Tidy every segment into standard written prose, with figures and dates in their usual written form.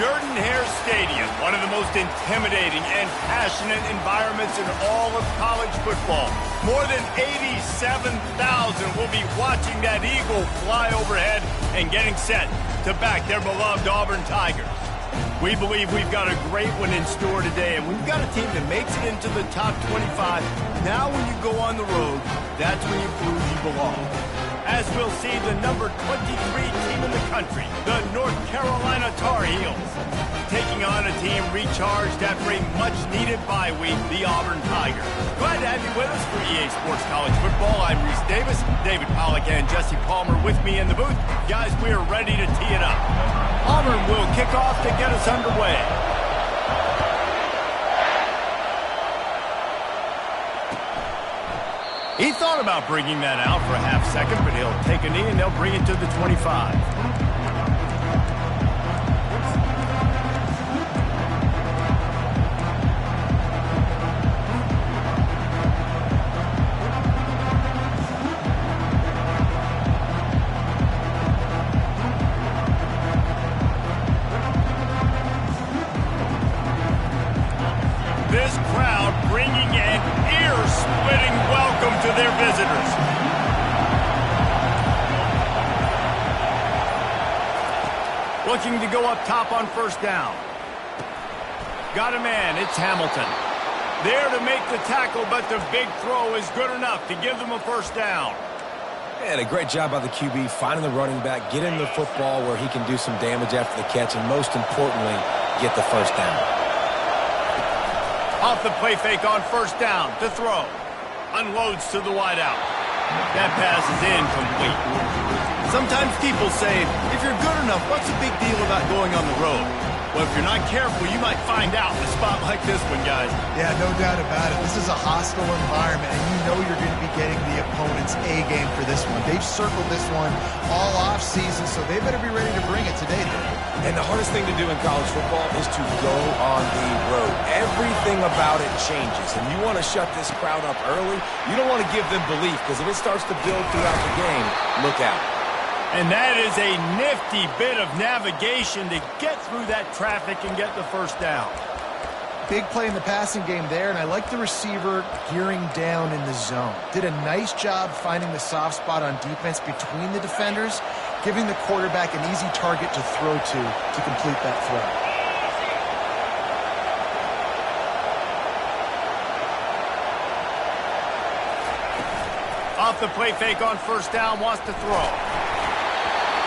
Jordan-Hare Stadium, one of the most intimidating and passionate environments in all of college football. More than 87,000 will be watching that eagle fly overhead and getting set to back their beloved Auburn Tigers. We believe we've got a great one in store today, and we've got a team that makes it into the top 25. Now when you go on the road, that's when you prove you belong. As we'll see the number 23 team in the country, the North Carolina Tar Heels, taking on a team recharged after a much-needed bye week, the Auburn Tigers. Glad to have you with us for EA Sports College Football. I'm Reese Davis, David Pollack and Jesse Palmer with me in the booth. Guys, we are ready to tee it up. Auburn will kick off to get us underway. He thought about bringing that out for a half second, but he'll take a knee and they'll bring it to the 25. This crowd bringing an ear-splitting welcome to their visitors. Looking to go up top on first down. Got a man, it's Hamilton. There to make the tackle, but the big throw is good enough to give them a first down. And a great job by the QB finding the running back, getting the football where he can do some damage after the catch, and most importantly, get the first down. Off the play fake on first down to throw. Unloads to the wideout. That pass is incomplete. Sometimes people say, if you're good enough, what's the big deal about going on the road? Well, if you're not careful, you might find out in a spot like this one, guys. Yeah, no doubt about it. This is a hostile environment, and you know you're going to be getting the opponent's A game for this one. They've circled this one all off season, so they better be ready to bring it today. And the hardest thing to do in college football is to go on the road. Everything about it changes, and you want to shut this crowd up early. You don't want to give them belief, because if it starts to build throughout the game, look out. And that is a nifty bit of navigation to get through that traffic and get the first down. Big play in the passing game there, and I like the receiver gearing down in the zone. Did a nice job finding the soft spot on defense between the defenders, giving the quarterback an easy target to throw to complete that throw. Off the play fake on first down, wants to throw.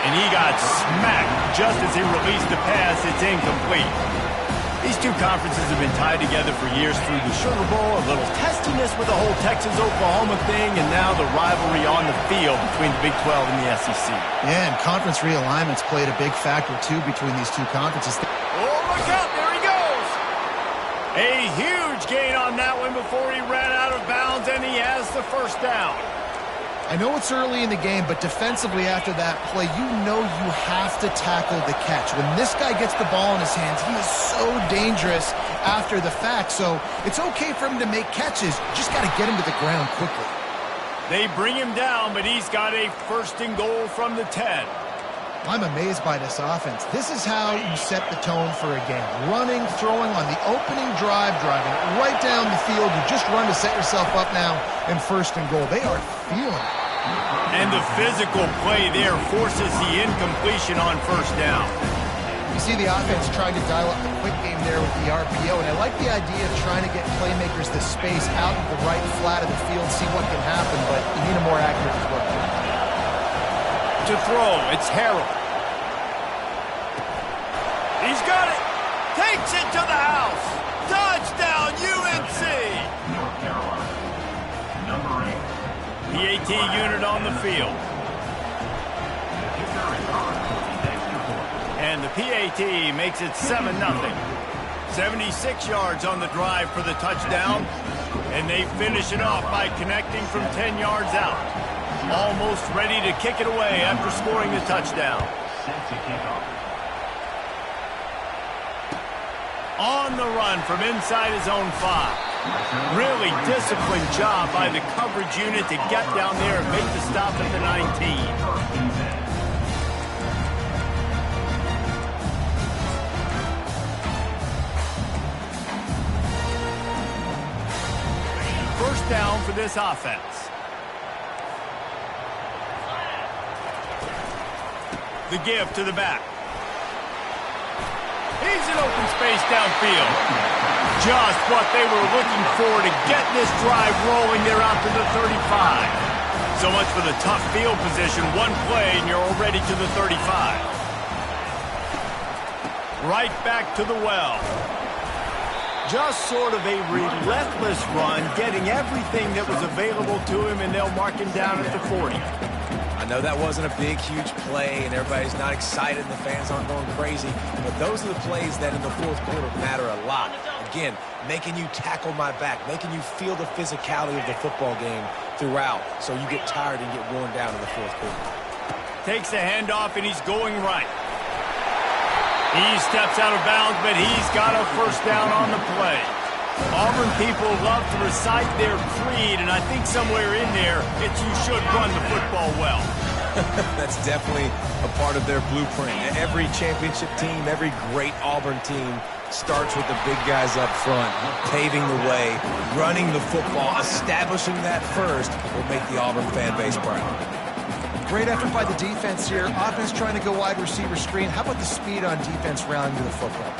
And he got smacked just as he released the pass. It's incomplete. These two conferences have been tied together for years through the Sugar Bowl, a little testiness with the whole Texas-Oklahoma thing, and now the rivalry on the field between the Big 12 and the SEC. Yeah, and conference realignments played a big factor, too, between these two conferences. Oh, look out. There he goes. A huge gain on that one before he ran out of bounds, and he has the first down. I know it's early in the game, but defensively after that play, you know you have to tackle the catch. When this guy gets the ball in his hands, he is so dangerous after the fact. So it's okay for him to make catches. Just got to get him to the ground quickly. They bring him down, but he's got a first and goal from the 10. I'm amazed by this offense. This is how you set the tone for a game. Running, throwing on the opening drive, driving right down the field. You just run to set yourself up now in first and goal. They are feeling it. And the physical play there forces the incompletion on first down. You see the offense trying to dial up the quick game there with the RPO, and I like the idea of trying to get playmakers this space out of the right flat of the field, see what can happen, but you need a more accurate throw. To throw, it's Harrell. He's got it. Takes it to the house. Touchdown, UNC. North Carolina, number 8. PAT unit on the field. And the PAT makes it 7-0. 76 yards on the drive for the touchdown. And they finish it off by connecting from 10 yards out. Almost ready to kick it away after scoring the touchdown. On the run from inside his own 5. Really disciplined job by the coverage unit to get down there and make the stop at the 19. first down for this offense. The give to the back. He's in open space downfield. Just what they were looking for to get this drive rolling there out to the 35. So much for the tough field position. One play and you're already to the 35. Right back to the well. Just sort of a relentless run, getting everything that was available to him, and they'll mark him down at the 40. I know that wasn't a big, huge play, and everybody's not excited, and the fans aren't going crazy, but those are the plays that in the fourth quarter matter a lot. Again, making you tackle my back, making you feel the physicality of the football game throughout, so you get tired and get worn down in the fourth quarter. Takes the handoff, and he's going right. He steps out of bounds, but he's got a first down on the play. Auburn people love to recite their creed, and I think somewhere in there, it's you should run the football well. That's definitely a part of their blueprint. Every championship team, every great Auburn team starts with the big guys up front, paving the way, running the football, establishing that first will make the Auburn fan base proud. Great effort by the defense here. Offense trying to go wide receiver screen. How about the speed on defense rallying to the football?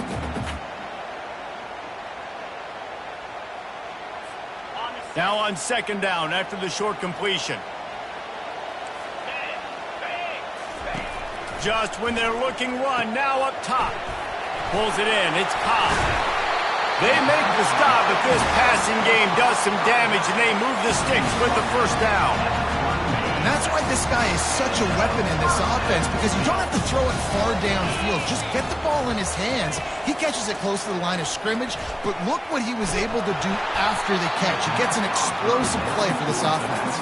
Now on second down after the short completion. Just when they're looking run, now up top. Pulls it in, it's Cobb. They make the stop, but this passing game does some damage, and they move the sticks with the first down. And that's why this guy is such a weapon in this offense, because you don't have to throw it far downfield. Just get the ball in his hands. He catches it close to the line of scrimmage, but look what he was able to do after the catch. He gets an explosive play for this offense.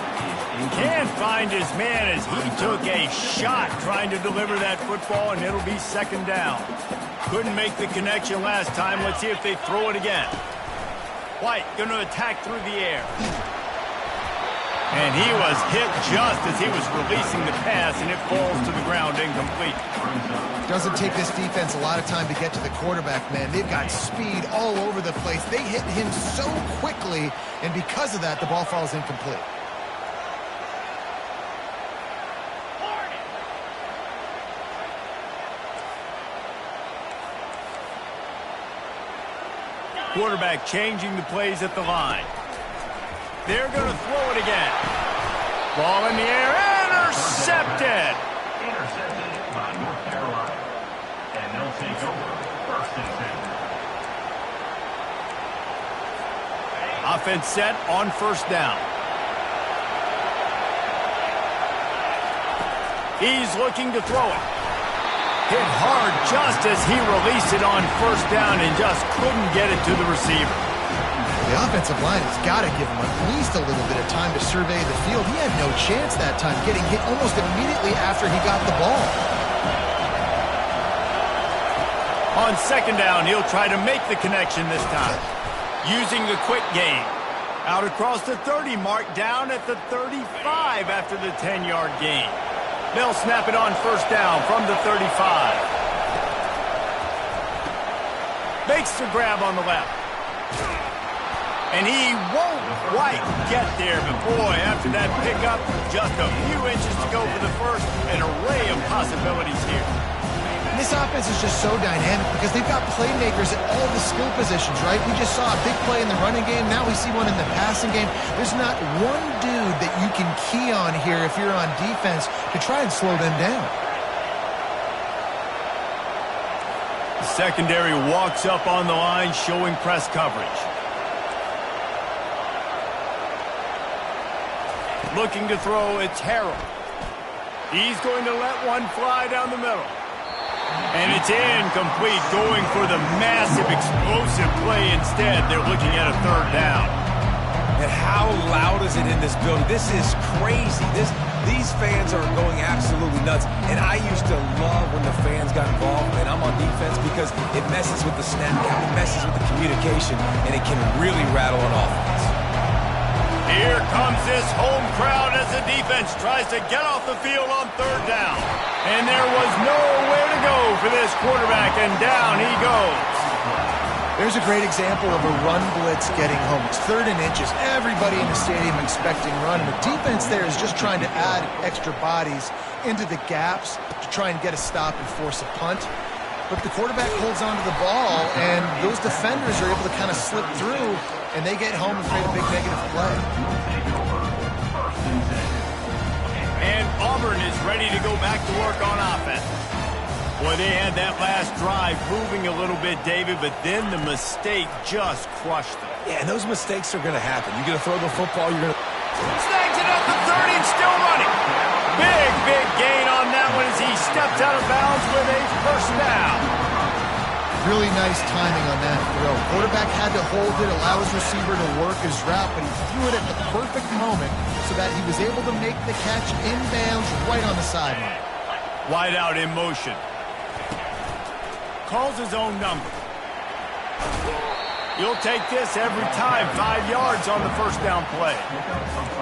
He can't find his man as he took a shot trying to deliver that football, and it'll be second down. Couldn't make the connection last time. Let's see if they throw it again. White going to attack through the air. And he was hit just as he was releasing the pass, and it falls to the ground incomplete. Doesn't take this defense a lot of time to get to the quarterback, man. They've got speed all over the place. They hit him so quickly, and because of that, the ball falls incomplete. Quarterback changing the plays at the line. They're going to throw it again. Ball in the air, intercepted. Intercepted by North Carolina. And they'll take over first and 10. Offense set on first down. He's looking to throw it. Hit hard just as he released it on first down and just couldn't get it to the receiver. The offensive line has got to give him at least a little bit of time to survey the field. He had no chance that time, getting hit almost immediately after he got the ball. On second down, he'll try to make the connection this time, using the quick game. Out across the 30 mark, down at the 35 after the 10-yard gain. They'll snap it on first down from the 35. Makes the grab on the left. And he won't quite get there, but boy, after that pickup, just a few inches to go for the first. An array of possibilities here. And this offense is just so dynamic because they've got playmakers at all the skill positions, right? We just saw a big play in the running game. Now we see one in the passing game. There's not one dude that you can key on here if you're on defense to try and slow them down. The secondary walks up on the line, showing press coverage. Looking to throw, it's Harrell. He's going to let one fly down the middle. And it's incomplete, going for the massive explosive play instead. They're looking at a third down. And how loud is it in this building? This is crazy. These fans are going absolutely nuts. And I used to love when the fans got involved, and I'm on defense, because it messes with the snap count, it messes with the communication, and it can really rattle an offense. Here comes this home crowd as the defense tries to get off the field on third down. And there was nowhere to go for this quarterback, and down he goes. There's a great example of a run blitz getting home. It's 3rd and inches. Everybody in the stadium expecting run. And the defense there is just trying to add extra bodies into the gaps to try and get a stop and force a punt. But the quarterback holds onto the ball, and those defenders are able to kind of slip through, and they get home and create a big negative play. And Auburn is ready to go back to work on offense. Boy, they had that last drive moving a little bit, David, but then the mistake just crushed them. Yeah, and those mistakes are going to happen. You're going to throw the football, you're going to... Snags it up to 30 and still running. Big gain on that one as he steps out of bounds with a first down. Really nice timing on that throw. Quarterback had to hold it, allow his receiver to work his route, but he threw it at the perfect moment so that he was able to make the catch inbounds right on the sideline. Wide out in motion. Calls his own number. You'll take this every time. 5 yards on the first down play.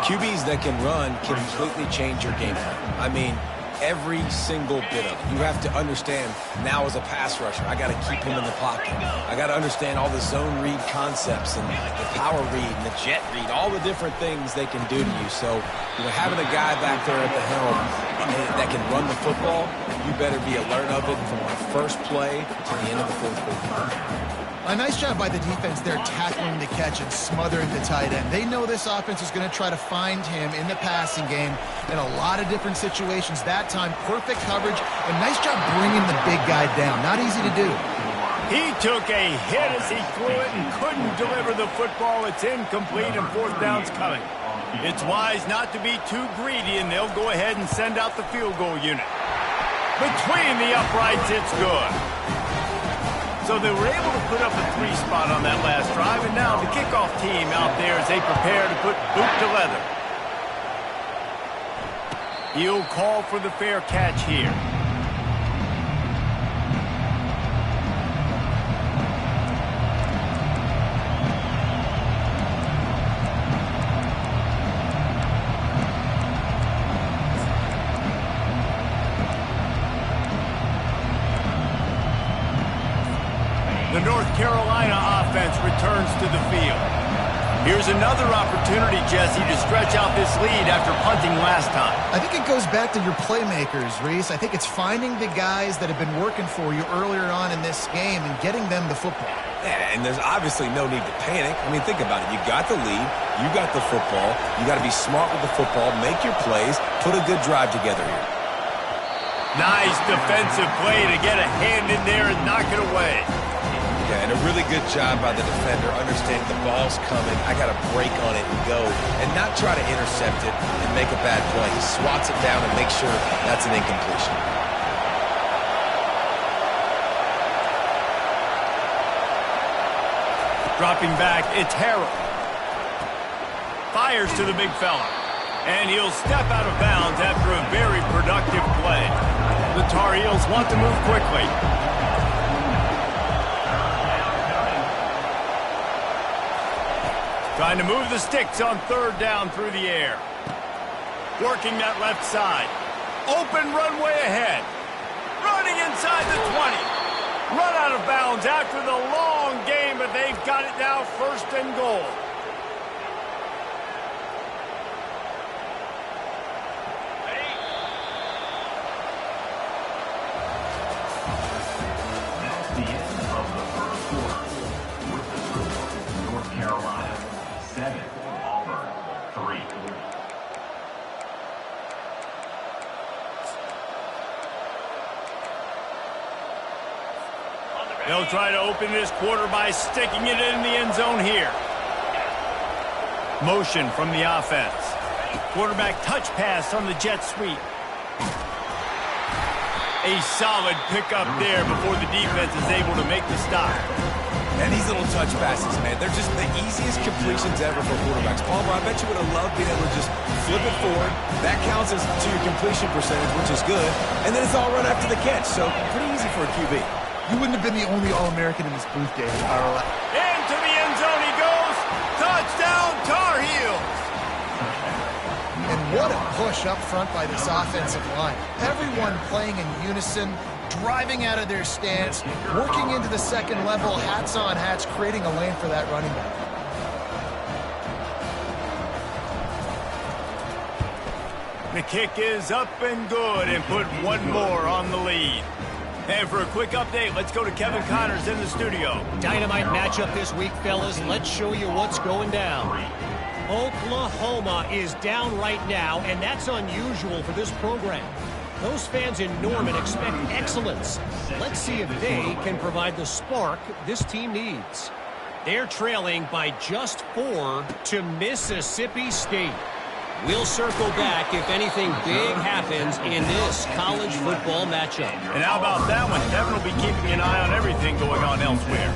QBs that can run can completely change your game plan. I mean, every single bit of it. You have to understand, now as a pass rusher, I got to keep him in the pocket. I got to understand all the zone read concepts and the power read and the jet read, all the different things they can do to you. So, having a guy back there at the helm that can run the football, you better be alert of it from our first play to the end of the 4th quarter. A nice job by the defense there tackling the catch and smothering the tight end. They know this offense is going to try to find him in the passing game in a lot of different situations. That time, perfect coverage, and nice job bringing the big guy down. Not easy to do. He took a hit as he threw it and couldn't deliver the football. It's incomplete and 4th down's coming. It's wise not to be too greedy, and they'll go ahead and send out the field goal unit. Between the uprights, it's good. So they were able to put up a 3 spot on that last drive, and now the kickoff team out there as they prepare to put boot to leather. He'll call for the fair catch here. The North Carolina offense returns to the field. Here's another opportunity, Jesse, to stretch out this lead after punting last time. I think it goes back to your playmakers, Reese. I think it's finding the guys that have been working for you earlier on in this game and getting them the football. Yeah, and there's obviously no need to panic. I mean, think about it. You got the lead. You got the football. You got to be smart with the football. Make your plays. Put a good drive together here. Nice defensive play to get a hand in there and knock it away. Yeah, and a really good job by the defender, understanding the ball's coming. I got to break on it and go, and not try to intercept it and make a bad play. He swats it down and makes sure that's an incompletion. Dropping back, it's Harrell. Fires to the big fella. And he'll step out of bounds after a very productive play. The Tar Heels want to move quickly. Trying to move the sticks on 3rd down through the air. Working that left side. Open runway ahead. Running inside the 20. Run out of bounds after the long game, but they've got it now 1st and goal. That's the end of the 1st quarter. With the score, North Carolina 7, Auburn 3. They'll try to open this quarter by sticking it in the end zone here. Motion from the offense. Quarterback touch pass on the jet sweep. A solid pickup there before the defense is able to make the stop. And these little touch passes, man, they're just the easiest completions ever for quarterbacks. Palmer, I bet you would have loved being able to just flip it forward. That counts as to your completion percentage, which is good. And then it's all run after the catch, so pretty easy for a QB. You wouldn't have been the only All-American in this booth, David. Into the end zone he goes. Touchdown, Tar Heels. And what a push up front by this offensive line. Everyone playing in unison, driving out of their stance, working into the second level, hats on hats, creating a lane for that running back. The kick is up and good and put one more on the lead. And for a quick update, let's go to Kevin Connors in the studio. Dynamite matchup this week, fellas. Let's show you what's going down. Oklahoma is down right now, and that's unusual for this program. Those fans in Norman expect excellence. Let's see if they can provide the spark this team needs. They're trailing by just 4 to Mississippi State. We'll circle back if anything big happens in this college football matchup. And how about that one? Kevin will be keeping an eye on everything going on elsewhere.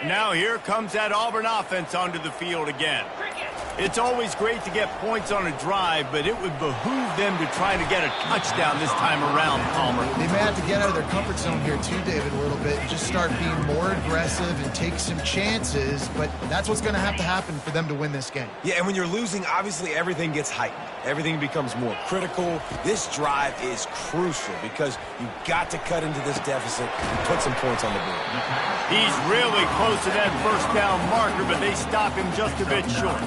Now here comes that Auburn offense onto the field again. It's always great to get points on a drive, but it would behoove them to try to get a touchdown this time around, Palmer. They may have to get out of their comfort zone here too, David, a little bit, and just start being more aggressive and take some chances, but that's what's going to happen for them to win this game. Yeah, and when you're losing, obviously everything gets heightened. Everything becomes more critical. This drive is crucial because you've got to cut into this deficit and put some points on the board. He's really close to that first down marker, but they stop him just a bit short.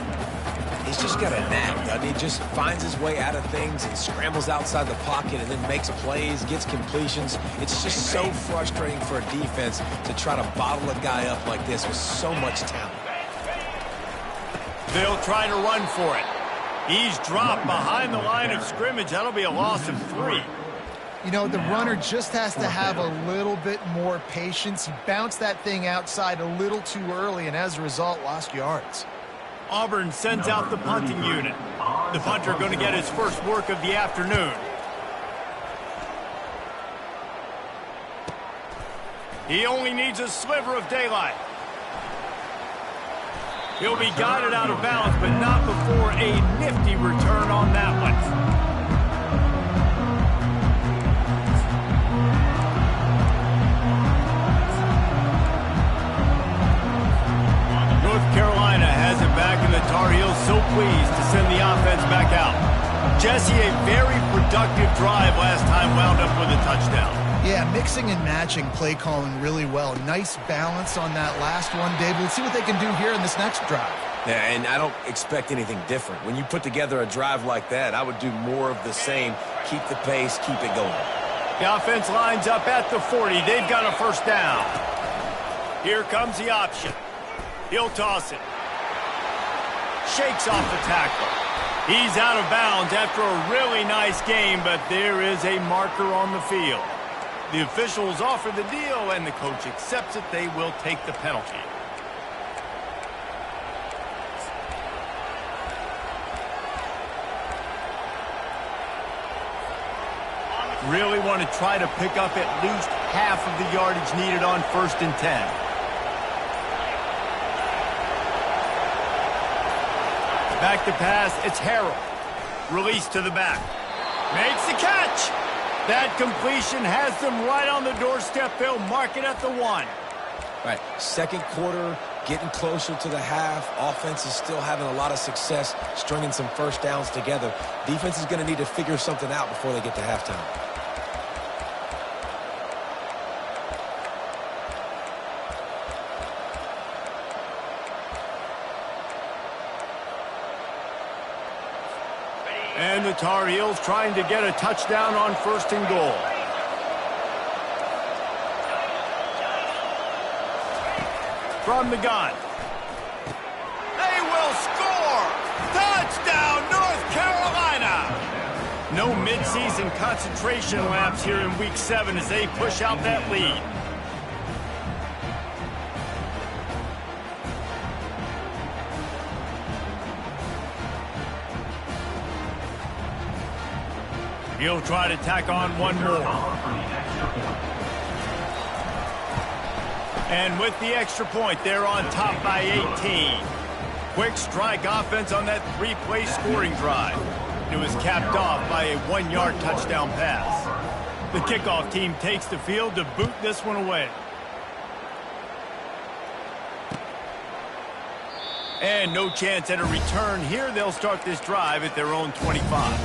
He's just got a knack, doesn't he? Just finds his way out of things and scrambles outside the pocket and then makes plays, gets completions. It's just so frustrating for a defense to try to bottle a guy up like this with so much talent. They'll try to run for it. He's dropped behind the line of scrimmage. That'll be a loss of 3. You know, the runner just has to have a little bit more patience. He bounced that thing outside a little too early, and as a result, lost yards. Auburn sends out the punting unit. The punter going to get his first work of the afternoon. He only needs a sliver of daylight. He'll be guided out of bounds, but not before a nifty return on that one. North Carolina has it back, and the Tar Heels so pleased to send the offense back out. Jesse, a very productive drive last time, wound up with a touchdown. Yeah, mixing and matching play calling really well. Nice balance on that last one, David. Let's see what they can do here in this next drive. Yeah, and I don't expect anything different. When you put together a drive like that, I would do more of the same. Keep the pace, keep it going. The offense lines up at the 40. They've got a first down. Here comes the option. He'll toss it. Shakes off the tackle. He's out of bounds after a really nice game, but there is a marker on the field. The officials offer the deal, and the coach accepts it. They will take the penalty. Really want to try to pick up at least half of the yardage needed on 1st and 10. Back to pass, it's Harrell. Release to the back. Makes the catch. That completion has them right on the doorstep. They'll mark it at the 1. Right, second quarter, getting closer to the half. Offense is still having a lot of success stringing some first downs together. Defense is going to need to figure something out before they get to halftime. And the Tar Heels trying to get a touchdown on 1st and goal. From the gun. They will score! Touchdown, North Carolina! No midseason concentration laps here in Week 7 as they push out that lead. He'll try to tack on one more. And with the extra point, they're on top by 18. Quick strike offense on that 3-play scoring drive. It was capped off by a 1-yard touchdown pass. The kickoff team takes the field to boot this one away. And no chance at a return here. They'll start this drive at their own 25.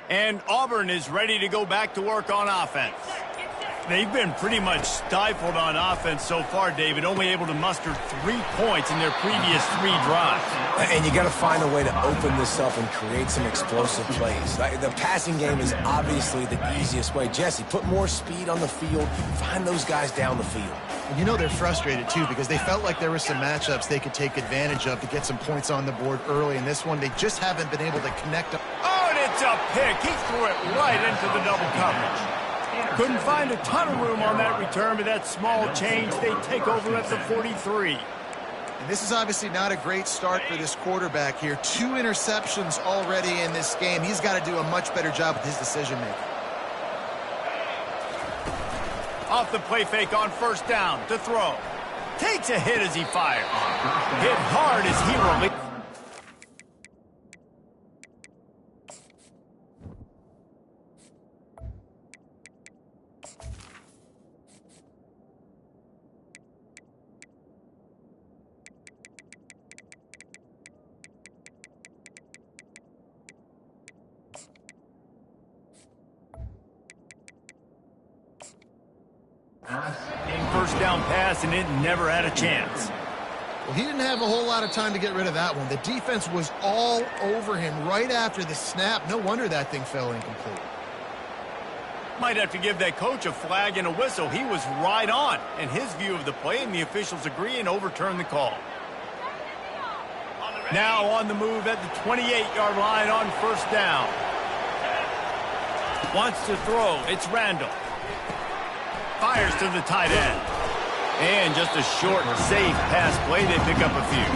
And Auburn is ready to go back to work on offense. They've been pretty much stifled on offense so far, David, only able to muster 3 points in their previous 3 drives. And you got to find a way to open this up and create some explosive plays. The passing game is obviously the easiest way. Jesse, put more speed on the field. Find those guys down the field. And you know they're frustrated, too, because they felt like there were some matchups they could take advantage of to get some points on the board early. In this one, they just haven't been able to connect. Oh, and it's a pick. He threw it right into the double coverage. Couldn't find a ton of room on that return, but that small change, they take over at the 43. And this is obviously not a great start for this quarterback here. 2 interceptions already in this game. He's got to do a much better job with his decision-making. Off the play fake on first down to throw. Takes a hit as he fires. Hit hard as he releases. First down pass, and it never had a chance. Well, he didn't have a whole lot of time to get rid of that one. The defense was all over him right after the snap. No wonder that thing fell incomplete. Might have to give that coach a flag and a whistle. He was right on in his view of the play, and the officials agree and overturn the call. Now on the move at the 28-yard line on first down. Wants to throw. It's Randall. Fires to the tight end. And just a short, safe pass play. They pick up a few.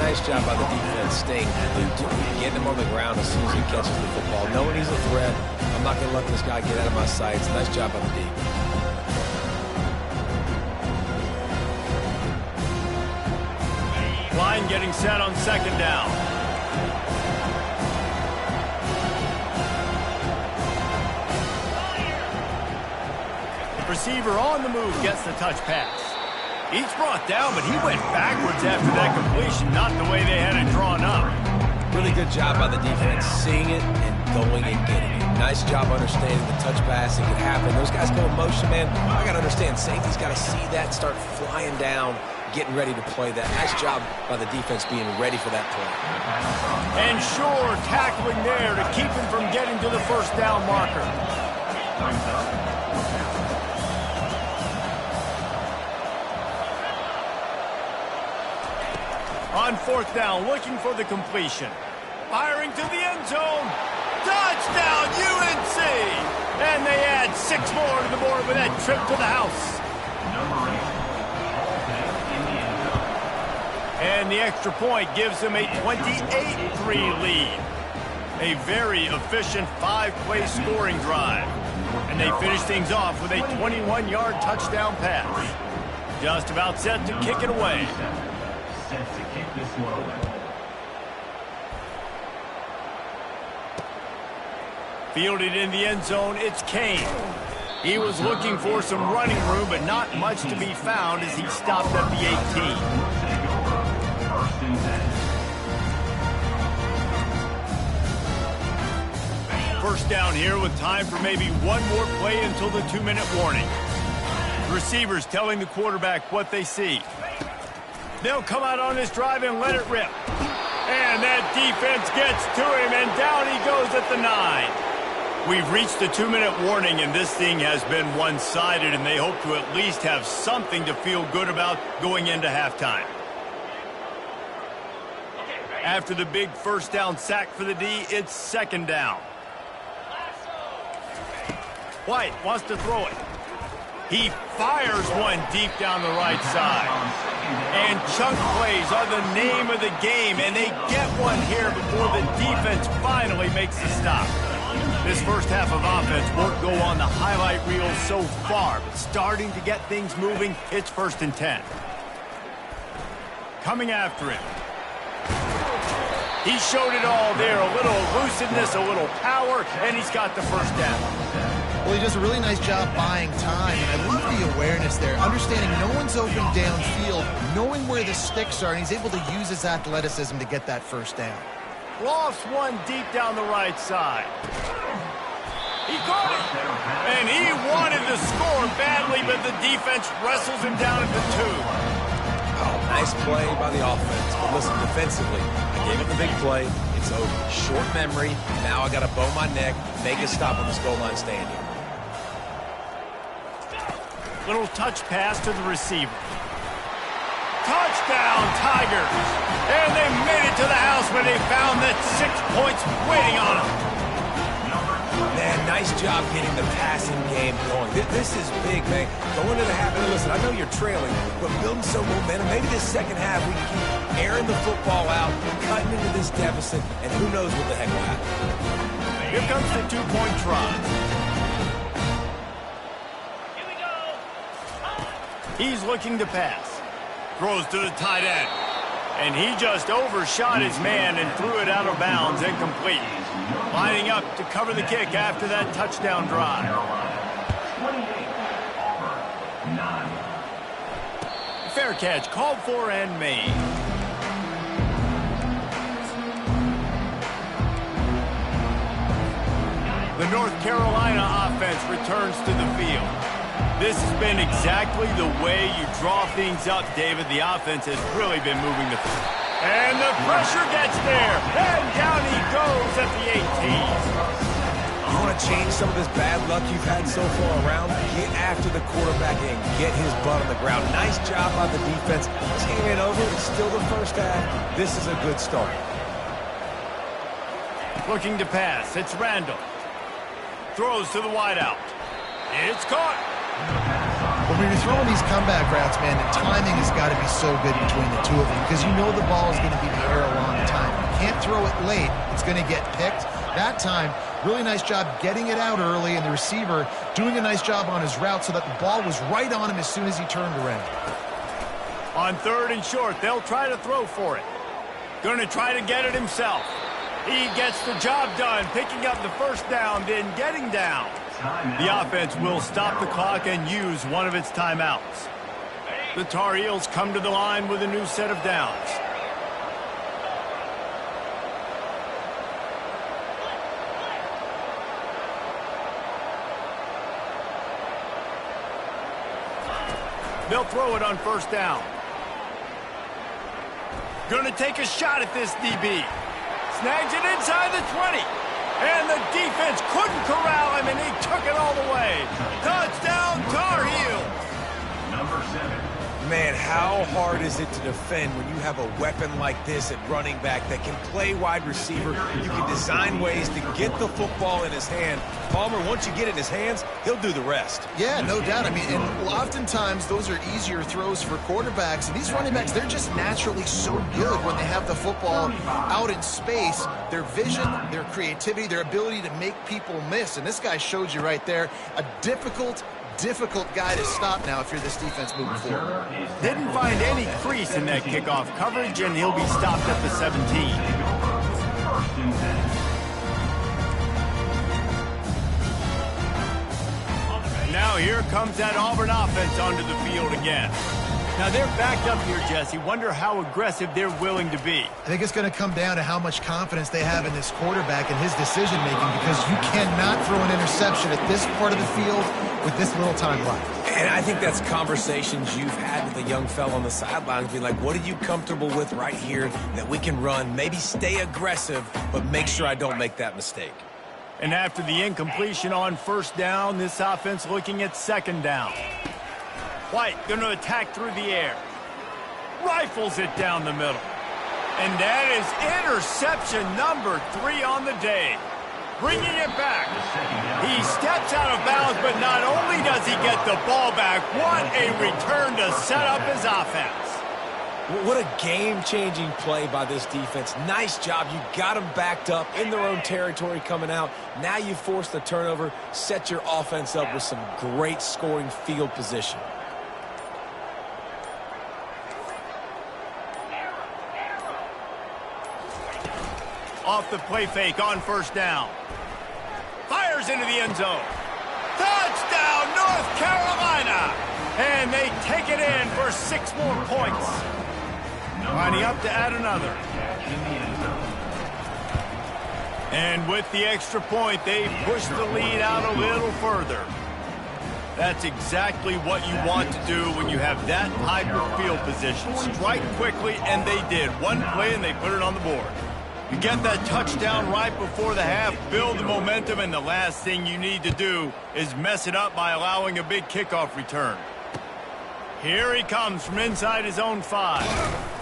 Nice job by the defense staying glued to him, getting him on the ground as soon as he catches the football. Knowing he's a threat, I'm not going to let this guy get out of my sights. Nice job by the D. Line getting set on second down. Receiver on the move gets the touch pass. He's brought down, but he went backwards after that completion, not the way they had it drawn up. Really good job by the defense, seeing it and going and getting it. Nice job understanding the touch pass that could happen. Those guys go in motion, man. I got to understand, safety's got to see that, start flying down, getting ready to play that. Nice job by the defense being ready for that play. And sure, tackling there to keep him from getting to the first down marker. On fourth down, looking for the completion. Firing to the end zone. Touchdown, UNC! And they add 6 more to the board with that trip to the house. And the extra point gives them a 28-3 lead. A very efficient 5-play scoring drive. And they finish things off with a 21-yard touchdown pass. Just about set to kick it away. Set to kick this one away. Fielded in the end zone, it's Kane. He was looking for some running room, but not much to be found as he stopped at the 18. First and 10. First down here with time for maybe one more play until the 2-minute warning. The receivers telling the quarterback what they see. They'll come out on this drive and let it rip. And that defense gets to him, and down he goes at the 9. We've reached the 2-minute warning, and this thing has been one-sided, and they hope to at least have something to feel good about going into halftime. After the big first down sack for the D, it's second down. White wants to throw it. He fires one deep down the right side. And chunk plays are the name of the game, and they get one here before the defense finally makes the stop. This first half of offense won't go on the highlight reel so far, but starting to get things moving, it's 1st and 10. Coming after him. He showed it all there, a little elusiveness, a little power, and he's got the first down. Well, he does a really nice job buying time, and I love the awareness there, understanding no one's open downfield, knowing where the sticks are, and he's able to use his athleticism to get that first down. Lost one deep down the right side. He caught it, and he wanted to score badly, but the defense wrestles him down at the 2. Oh, nice play by the offense. But listen, defensively, I gave up the big play. It's over. Short memory. Now I got to bow my neck, make a stop on this goal line stand here. Little touch pass to the receiver. Touchdown, Tigers! And they made it to the house when they found that 6 points waiting on them. Man, nice job getting the passing game going. This is big, man. Going to the half, and listen, I know you're trailing, but building some momentum. Maybe this second half we can keep airing the football out, cutting into this deficit, and who knows what the heck will happen. Here comes the 2-point try. He's looking to pass. Throws to the tight end. And he just overshot his man and threw it out of bounds, incomplete. Lining up to cover the kick after that touchdown drive. Fair catch, called for and made. The North Carolina offense returns to the field. This has been exactly the way you draw things up, David. The offense has really been moving the field. And the pressure gets there. And down he goes at the 18. You want to change some of this bad luck you've had so far around? Get after the quarterback and get his butt on the ground. Nice job by the defense. Team it over. It's still the first half. This is a good start. Looking to pass. It's Randall. Throws to the wideout. It's caught. When you're throwing these comeback routes, man, the timing has got to be so good between the two of them because you know the ball is going to be in the air a long time. You can't throw it late. It's going to get picked. That time, really nice job getting it out early, and the receiver doing a nice job on his route so that the ball was right on him as soon as he turned around. On 3rd and short, they'll try to throw for it. Going to try to get it himself. He gets the job done, picking up the first down, then getting down. The offense will stop the clock and use one of its timeouts. The Tar Heels come to the line with a new set of downs. They'll throw it on 1st down. Going to take a shot at this DB. Snags it inside the 20. And the defense couldn't corral him, and he took it all the way. Touchdown, Tar Heels. Number 7. Man, how hard is it to defend when you have a weapon like this at running back that can play wide receiver? You can design ways to get the football in his hand. Palmer, once you get it in his hands, he'll do the rest. Yeah, no doubt. I mean, and oftentimes those are easier throws for quarterbacks. And these running backs, they're just naturally so good when they have the football out in space. Their vision, their creativity, their ability to make people miss. And this guy showed you right there a difficult guy to stop now if you're this defense moving forward. Didn't find any crease in that kickoff coverage, and he'll be stopped at the 17. Now here comes that Auburn offense onto the field again. Now they're backed up here, Jesse. Wonder how aggressive they're willing to be. I think it's going to come down to how much confidence they have in this quarterback and his decision-making, because you cannot throw an interception at this part of the field with this little time left. And I think that's conversations you've had with a young fella on the sidelines, being like, what are you comfortable with right here that we can run? Maybe stay aggressive, but make sure I don't make that mistake. And after the incompletion on 1st down, this offense looking at 2nd down. White going to attack through the air. Rifles it down the middle. And that is interception number 3 on the day. Bringing it back. He steps out of bounds, but not only does he get the ball back, what a return to set up his offense. What a game-changing play by this defense. Nice job. You got them backed up in their own territory coming out. Now you force the turnover, set your offense up with some great scoring field position. Off the play fake on first down. Fires into the end zone. Touchdown, North Carolina! And they take it in for 6 more points. Lining up to add another. And with the extra point, they push the lead out a little further. That's exactly what you want to do when you have that type of field position. Strike quickly, and they did. One play, and they put it on the board. You get that touchdown right before the half, build the momentum, and the last thing you need to do is mess it up by allowing a big kickoff return. Here he comes from inside his own 5.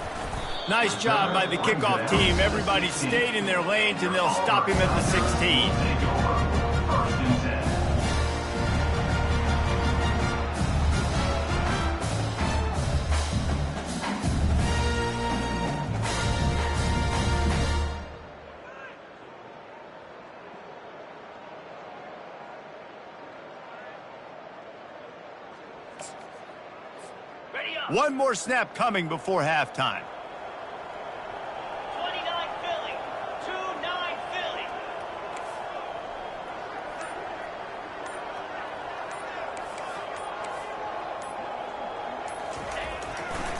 Nice job by the kickoff team. Everybody stayed in their lanes, and they'll stop him at the 16. One more snap coming before halftime. 29 Philly, 2-9 Philly.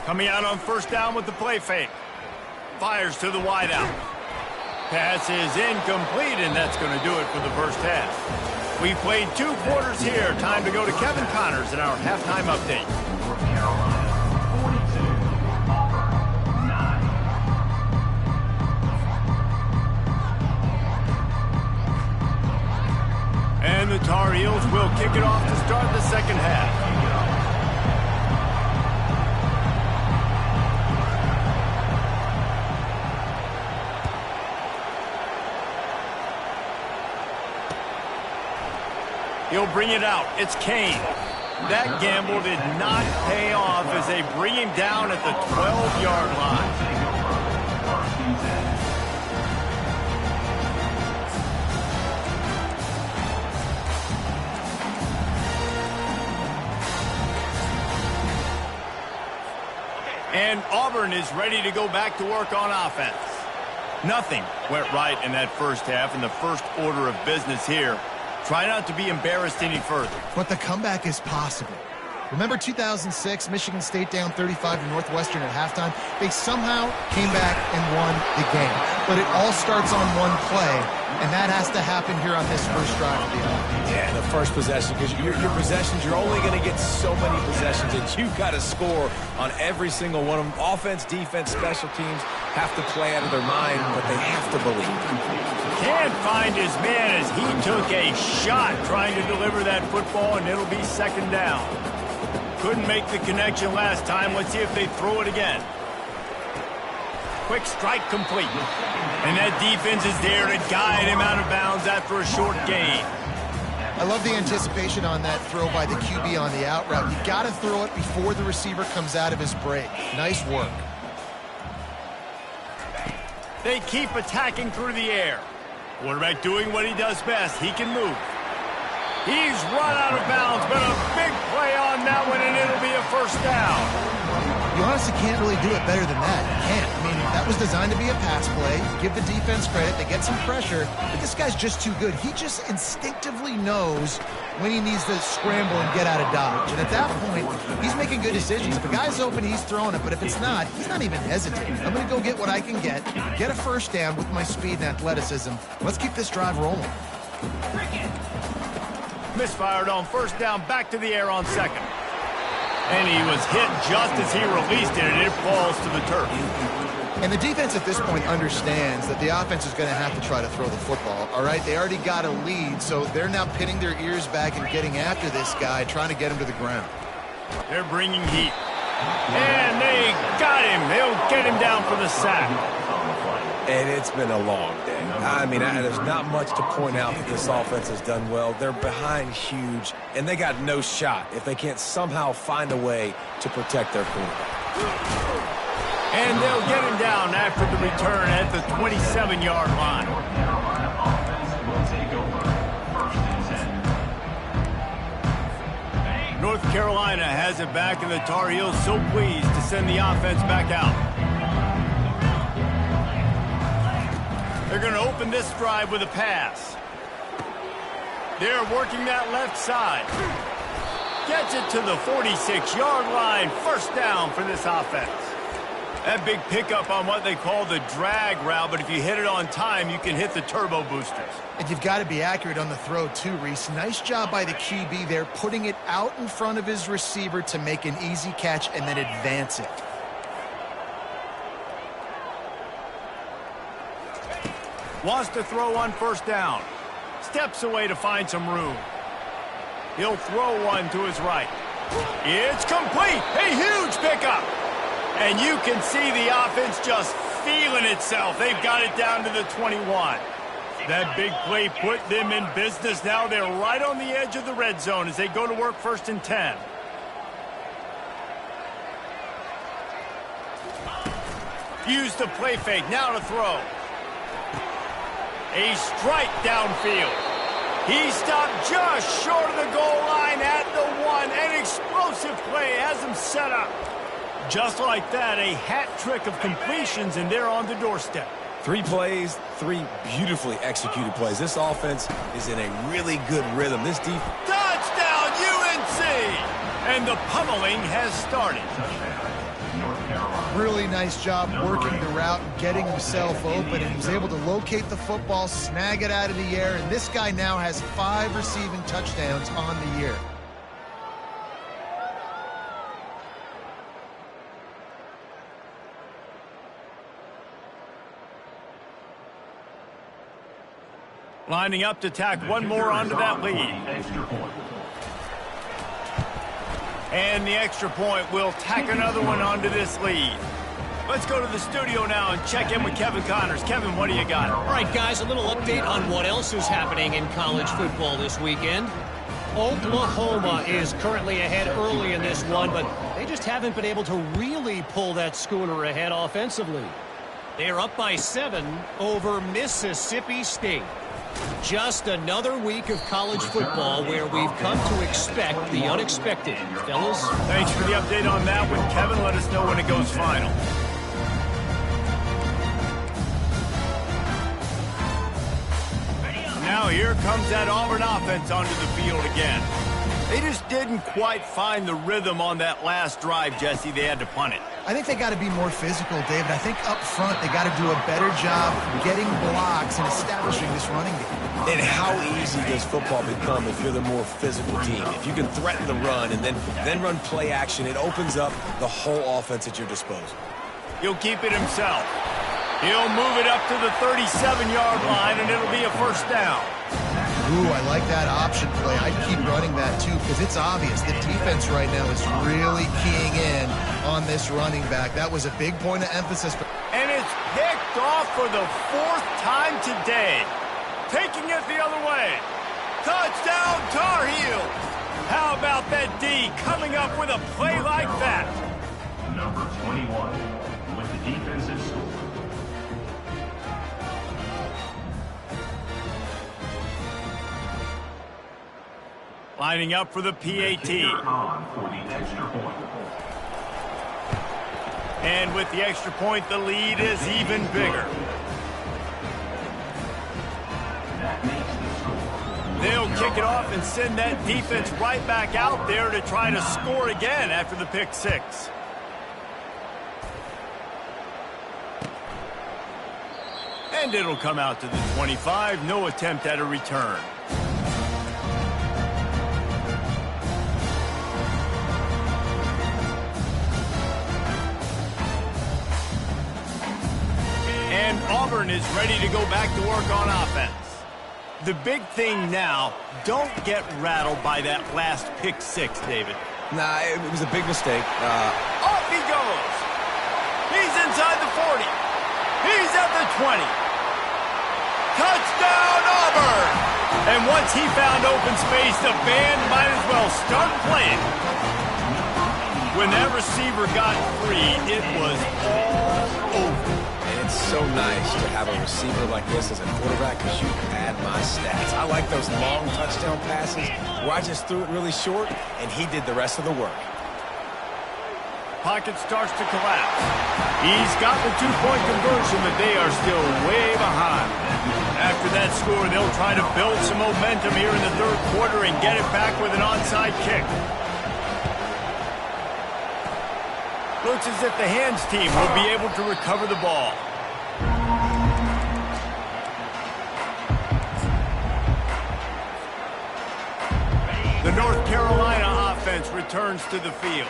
Coming out on first down with the play fake. Fires to the wideout. Pass is incomplete, and that's going to do it for the first half. We've played 2 quarters here. Time to go to Kevin Connors in our halftime update. North Carolina 42, Auburn 9. And the Tar Heels will kick it off to start the second half. He'll bring it out. It's Kane. That gamble did not pay off as they bring him down at the 12-yard line. And Auburn is ready to go back to work on offense. Nothing went right in that first half, in the first order of business here. Try not to be embarrassed any further. But the comeback is possible. Remember 2006, Michigan State down 35 to Northwestern at halftime? They somehow came back and won the game. But it all starts on one play, and that has to happen here on this first drive of the offense. Yeah, the first possession, because your possessions, you're only going to get so many possessions, and you've got to score on every single one of them. Offense, defense, special teams have to play out of their mind, but they have to believe. Can't find his man as he took a shot trying to deliver that football, and it'll be second down. Couldn't make the connection last time. Let's see if they throw it again. Quick strike complete. And that defense is there to guide him out of bounds after a short gain. I love the anticipation on that throw by the QB on the out route. You got to throw it before the receiver comes out of his break. Nice work. They keep attacking through the air. Quarterback doing what he does best. He can move. He's run out of bounds, but a big play on that one, and it'll be a first down. You honestly can't really do it better than that. You can't. I mean, that was designed to be a pass play. Give the defense credit. They get some pressure, but this guy's just too good. He just instinctively knows when he needs to scramble and get out of dodge. And at that point, he's making good decisions. If a guy's open, he's throwing it. But if it's not, he's not even hesitating. I'm going to go get what I can get a first down with my speed and athleticism. Let's keep this drive rolling. Misfired on first down, back to the air on second. And he was hit just as he released it, and it falls to the turf. And the defense at this point understands that the offense is going to have to try to throw the football, all right? They already got a lead, so they're now pinning their ears back and getting after this guy, trying to get him to the ground. They're bringing heat. And they got him. They'll get him down for the sack. And it's been a long day. I mean, there's not much to point out that this offense has done well. They're behind huge, and they got no shot if they can't somehow find a way to protect their quarterback. And they'll get him down after the return at the 27-yard line. North Carolina offense will take over. First and 10. North Carolina has it back, and the Tar Heels so pleased to send the offense back out. They're going to open this drive with a pass. They're working that left side. Gets it to the 46-yard line. First down for this offense. That big pickup on what they call the drag route, but if you hit it on time, you can hit the turbo boosters. And you've got to be accurate on the throw too, Reese. Nice job by the QB there, putting it out in front of his receiver to make an easy catch and then advance it. Wants to throw on first down. Steps away to find some room. He'll throw one to his right. It's complete. A huge pickup. And you can see the offense just feeling itself. They've got it down to the 21. That big play put them in business. Now they're right on the edge of the red zone as they go to work first and 10. Use the play fake. Now to throw. A strike downfield. He stopped just short of the goal line at the 1. An explosive play has him set up. Just like that, a hat trick of completions, and they're on the doorstep. 3 plays, 3 beautifully executed plays. This offense is in a really good rhythm. This defense. Touchdown, UNC! And the pummeling has started. North Carolina. Really nice job working the route and getting himself open, and he was able to locate the football, snag it out of the air, and this guy now has 5 receiving touchdowns on the year. Lining up to tack one more onto that lead. Extra point. And the extra point will tack another one onto this lead. Let's go to the studio now and check in with Kevin Connors. Kevin, what do you got? All right, guys, a little update on what else is happening in college football this weekend. Oklahoma is currently ahead early in this one, but they just haven't been able to really pull that schooner ahead offensively. They are up by 7 over Mississippi State. Just another week of college football where we've come to expect the unexpected. Fellas? Thanks for the update on that one, Kevin. Let us know when it goes final. Now here comes that Auburn offense onto the field again. They just didn't quite find the rhythm on that last drive, Jesse. They had to punt it. I think they got to be more physical, David. I think up front they got to do a better job getting blocks and establishing this running game. And how easy does football become if you're the more physical team? If you can threaten the run and then run play action, it opens up the whole offense at your disposal. He'll keep it himself. He'll move it up to the 37-yard line, and it'll be a first down. Ooh, I like that option play. I'd keep running that, too, because it's obvious the defense right now is really keying in on this running back. That was a big point of emphasis. And it's picked off for the 4th time today. Taking it the other way. Touchdown, Tar Heels. How about that D coming up with a play like that? Number 21 with the defensive score. Lining up for the PAT. On for the extra point. And with the extra point, the lead is even bigger. That makes the score. They'll kick it off and send that defense right back out there to try to score again after the pick 6. And it'll come out to the 25. No attempt at a return. And Auburn is ready to go back to work on offense. The big thing now, don't get rattled by that last pick 6, David. Nah, it was a big mistake. Off he goes. He's inside the 40. He's at the 20. Touchdown, Auburn! And once he found open space, the band might as well start playing. When that receiver got free, it was all over. And it's so nice to have a receiver like this as a quarterback because you add my stats. I like those long touchdown passes where I just threw it really short and he did the rest of the work. Pocket starts to collapse. He's got the two-point conversion, but they are still way behind. After that score, they'll try to build some momentum here in the third quarter and get it back with an onside kick. Looks as if the hands team will be able to recover the ball. The North Carolina offense returns to the field.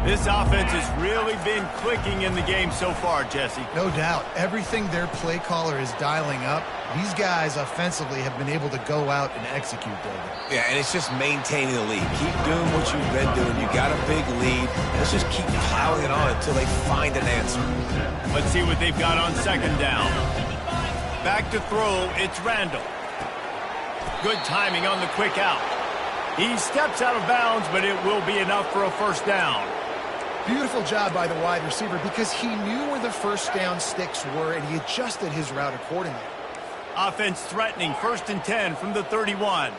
This offense has really been clicking in the game so far, Jesse. No doubt. Everything their play caller is dialing up, these guys offensively have been able to go out and execute, David. Yeah, and it's just maintaining the lead. Keep doing what you've been doing. You got a big lead. Let's just keep plowing it on until they find an answer. Let's see what they've got on second down. Back to throw, it's Randall. Good timing on the quick out. He steps out of bounds, but it will be enough for a first down. Beautiful job by the wide receiver because he knew where the first down sticks were and he adjusted his route accordingly. Offense threatening, 1st and 10 from the 31.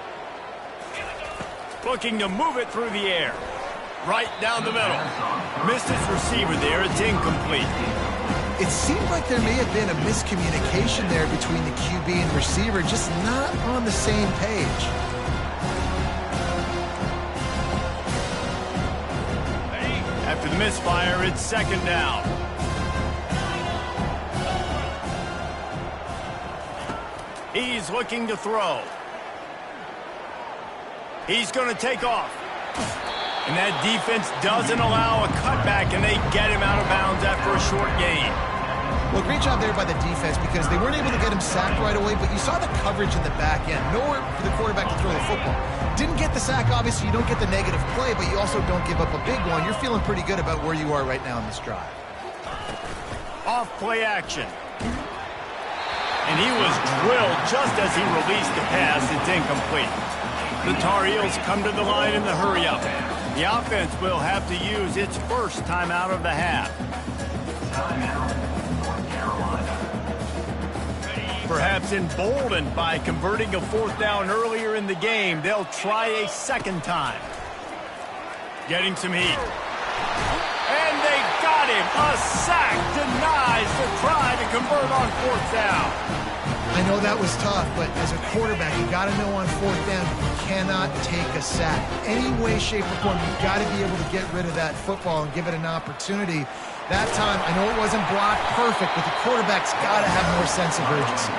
Looking to move it through the air. Right down the middle. Missed his receiver there. It's incomplete. It seemed like there may have been a miscommunication there between the QB and receiver, just not on the same page. After the misfire, it's second down. He's looking to throw. He's going to take off. And that defense doesn't allow a cutback, and they get him out of bounds after a short gain. Well, great job there by the defense because they weren't able to get him sacked right away, but you saw the coverage in the back end. Nowhere for the quarterback to throw the football. Didn't get the sack, obviously. You don't get the negative play, but you also don't give up a big one. You're feeling pretty good about where you are right now in this drive. Off play action. And he was drilled just as he released the pass. It's incomplete. The Tar Heels come to the line in the hurry-up. The offense will have to use its first timeout of the half. Perhaps emboldened by converting a fourth down earlier in the game, they'll try a second time. Getting some heat. And they got him. A sack denies the try to convert on fourth down. I know that was tough, but as a quarterback, you got to know on fourth down, you cannot take a sack. Any way, shape, or form, you've got to be able to get rid of that football and give it an opportunity. That time, I know it wasn't blocked perfect, but the quarterback's got to have more sense of urgency.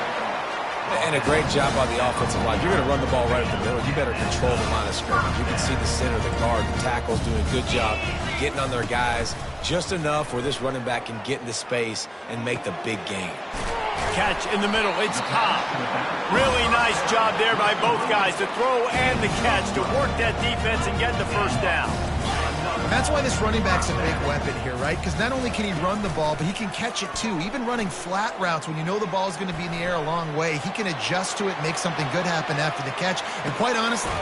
And a great job by the offensive line. You're going to run the ball right at the middle. You better control the line of scrimmage. You can see the center, the guard, the tackles doing a good job getting on their guys just enough where this running back can get into space and make the big game. Catch in the middle. It's Cobb. Really nice job there by both guys to throw and the catch to work that defense and get the first down. That's why this running back's a big weapon here, right? Because not only can he run the ball, but he can catch it too. Even running flat routes when you know the ball is going to be in the air a long way, he can adjust to it, make something good happen after the catch. And quite honestly,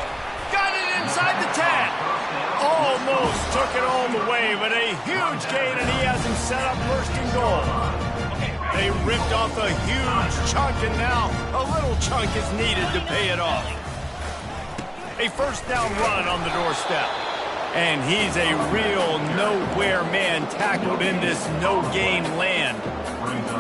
got it inside the 10. Almost took it all the way, but a huge gain, and he has him set up first and goal. They ripped off a huge chunk, and now a little chunk is needed to pay it off. A first down run on the doorstep. And he's a real nowhere man tackled in this no-gain land.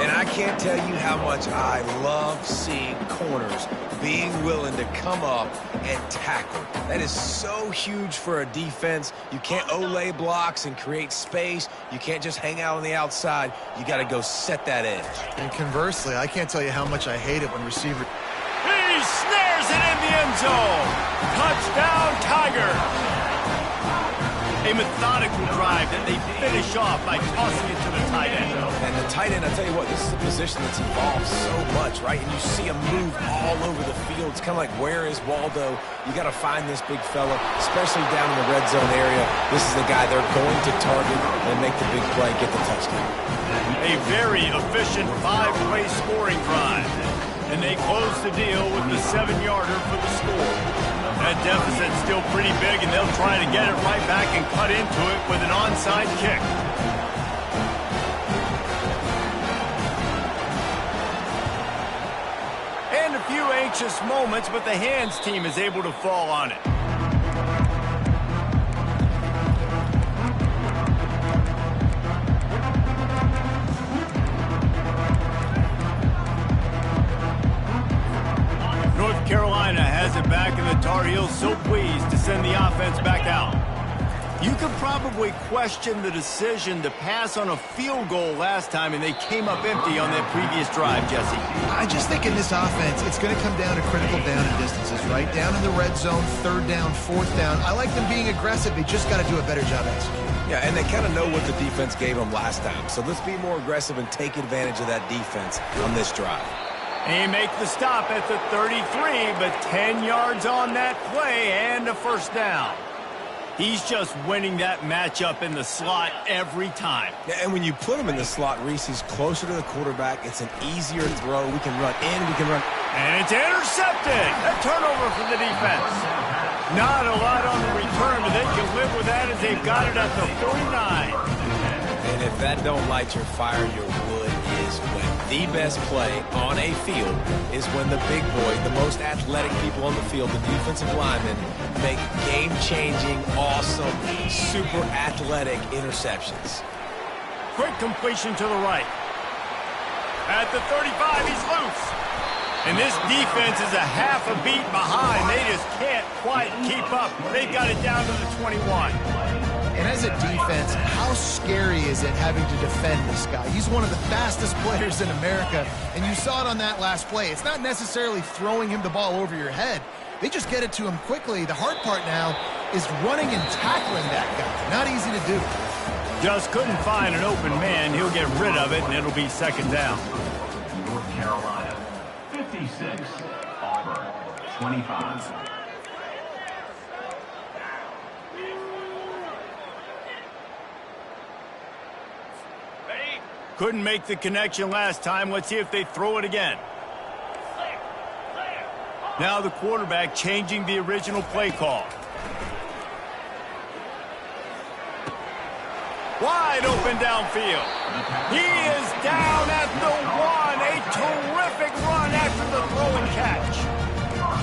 And I can't tell you how much I love seeing corners being willing to come up and tackle. That is so huge for a defense. You can't olay blocks and create space. You can't just hang out on the outside. You got to go set that edge. and conversely, I can't tell you how much I hate it when receiver... He snares it in the end zone. Touchdown, Tiger. A methodical drive that they finish off by tossing it to the tight end. And the tight end, I tell you what, this is a position that's evolved so much, right? And you see him move all over the field. It's kind of like, where is Waldo? You got to find this big fella, especially down in the red zone area. This is the guy they're going to target and make the big play, get the touchdown. A very efficient five-play scoring drive. And they close the deal with the 7-yarder for the score. That deficit's still pretty big, and they'll try to get it right back and cut into it with an onside kick. And a few anxious moments, but the hands team is able to fall on it. North Carolina has it back, and the Tar Heels so pleased to send the offense back out. You could probably question the decision to pass on a field goal last time, and they came up empty on that previous drive, Jesse. I just think in this offense, it's going to come down to critical down and distances, right? Down in the red zone, third down, fourth down. I like them being aggressive. They just got to do a better job executing. Yeah, and they kind of know what the defense gave them last time. So let's be more aggressive and take advantage of that defense on this drive. He make the stop at the 33, but 10 yards on that play and a first down. He's just winning that matchup in the slot every time. Yeah, and when you put him in the slot, Reese, he's closer to the quarterback. It's an easier throw. We can run in, we can run. And it's intercepted. A turnover for the defense. Not a lot on the return, but they can live with that as they've got it at the 49. And if that don't light your fire, your wood is wet. The best play on a field is when the big boys, the most athletic people on the field, the defensive linemen, make game-changing, awesome, super athletic interceptions. Quick completion to the right. At the 35, he's loose. And this defense is a half a beat behind. They just can't quite keep up. They've got it down to the 21. And as a defense, how scary is it having to defend this guy? He's one of the fastest players in America, and you saw it on that last play. It's not necessarily throwing him the ball over your head. They just get it to him quickly. The hard part now is running and tackling that guy. Not easy to do. Just couldn't find an open man. He'll get rid of it, and it'll be second down. North Carolina, 56. Auburn, 25. Couldn't make the connection last time. Let's see if they throw it again. Now the quarterback changing the original play call. Wide open downfield. He is down at the 1. A terrific run after the throw and catch.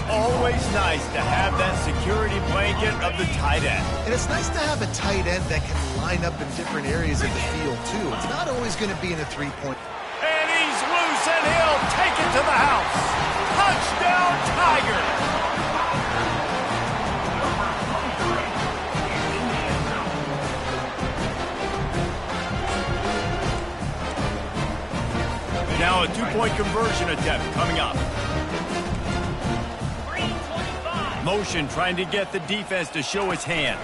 Always nice to have that security blanket of the tight end. And it's nice to have a tight end that can line up in different areas of the field, too. It's not always going to be in a three-point. And he's loose, and he'll take it to the house. Touchdown, Tiger! Now a two-point conversion attempt coming up. Motion trying to get the defense to show his hand.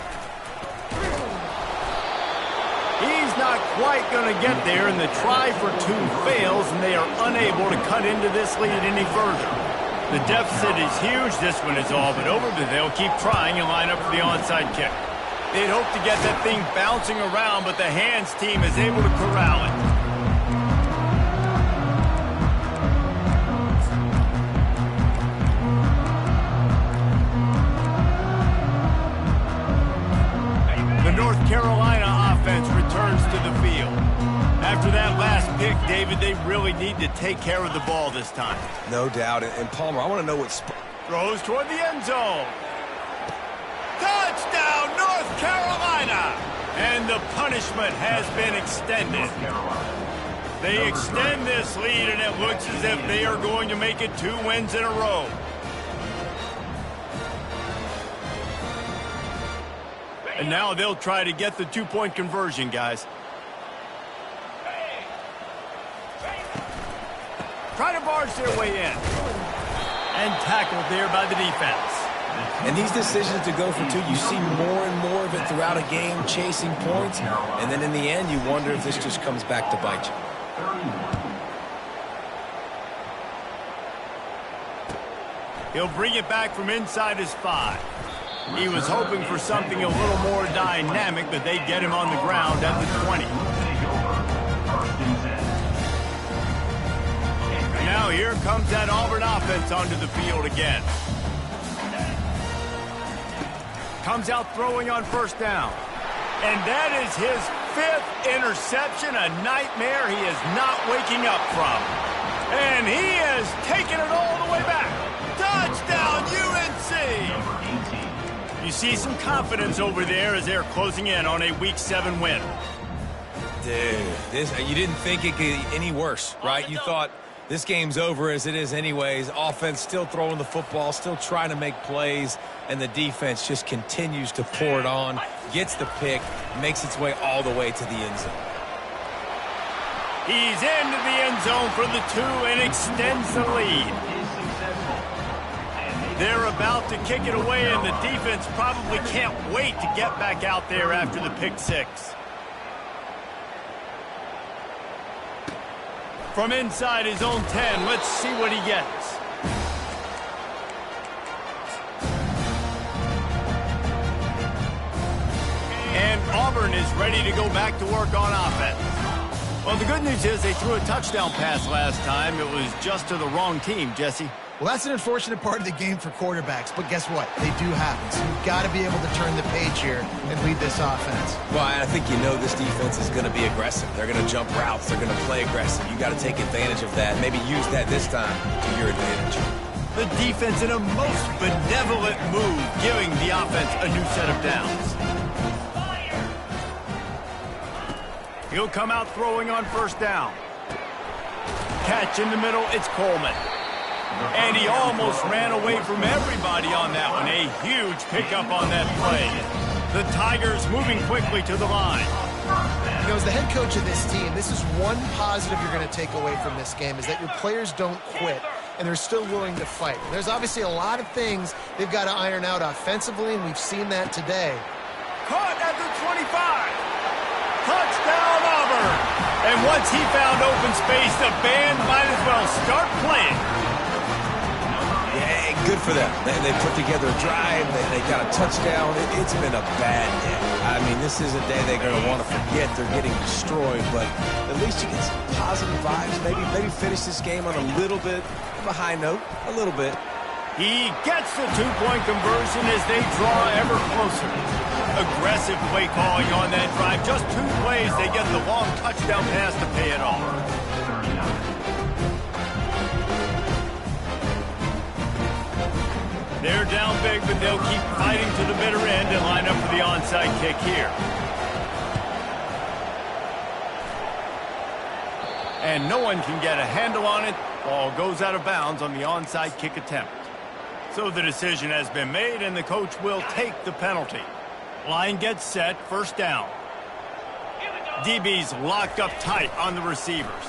He's not quite going to get there, and the try for two fails, and they are unable to cut into this lead any further. The deficit is huge. This one is all but over, but they'll keep trying and line up for the onside kick. They'd hope to get that thing bouncing around, but the hands team is able to corral it. North Carolina offense returns to the field. After that last pick, David, they really need to take care of the ball this time. No doubt. And Palmer, I want to know what... Throws toward the end zone. Touchdown, North Carolina! And the punishment has been extended. They extend this lead, and it looks as if they are going to make it 2 wins in a row. And now they'll try to get the two-point conversion, guys. Try to barge their way in. And tackled there by the defense. And these decisions to go for two, you see more and more of it throughout a game, chasing points. And then in the end, you wonder if this just comes back to bite you. He'll bring it back from inside his 5. He was hoping for something a little more dynamic, but they get him on the ground at the 20. Now here comes that Auburn offense onto the field again. Comes out throwing on first down. And that is his 5th interception, a nightmare he is not waking up from. And he has taken it all the way back. Touchdown, UNC! You see some confidence over there as they're closing in on a Week 7 win. Dude, you didn't think it could get any worse, right? You thought this game's over as it is anyways. Offense still throwing the football, still trying to make plays, and the defense just continues to pour it on, gets the pick, makes its way all the way to the end zone. He's into the end zone for the 2 and extends the lead. They're about to kick it away, and the defense probably can't wait to get back out there after the pick 6. From inside his own 10, let's see what he gets. And Auburn is ready to go back to work on offense. Well, the good news is they threw a touchdown pass last time. It was just to the wrong team, Jesse. Well, that's an unfortunate part of the game for quarterbacks, but guess what? They do happen, so you've got to be able to turn the page here and lead this offense. Well, I think you know this defense is going to be aggressive. They're going to jump routes. They're going to play aggressive. You got to take advantage of that. Maybe use that this time to your advantage. The defense in a most benevolent move, giving the offense a new set of downs. He'll come out throwing on first down. Catch in the middle, it's Coleman. And he almost ran away from everybody on that one. A huge pickup on that play. The Tigers moving quickly to the line. You know, as the head coach of this team, this is one positive you're going to take away from this game, is that your players don't quit, and they're still willing to fight. There's obviously a lot of things they've got to iron out offensively, and we've seen that today. Caught at the 25. Touchdown, Auburn. And once he found open space, the band might as well start playing. Yeah, good for them. They put together a drive. They got a touchdown. It's been a bad day. I mean, this is a day they're going to want to forget. They're getting destroyed, but at least you get some positive vibes. Maybe finish this game on a little bit of a high note. A little bit. He gets the 2-point conversion as they draw ever closer. Aggressive play calling on that drive. Just 2 plays, they get the long touchdown pass to pay it off. They're down big, but they'll keep fighting to the bitter end and line up for the onside kick here. And no one can get a handle on it. Ball goes out of bounds on the onside kick attempt. So the decision has been made, and the coach will take the penalty. Line gets set, first down. DB's locked up tight on the receivers.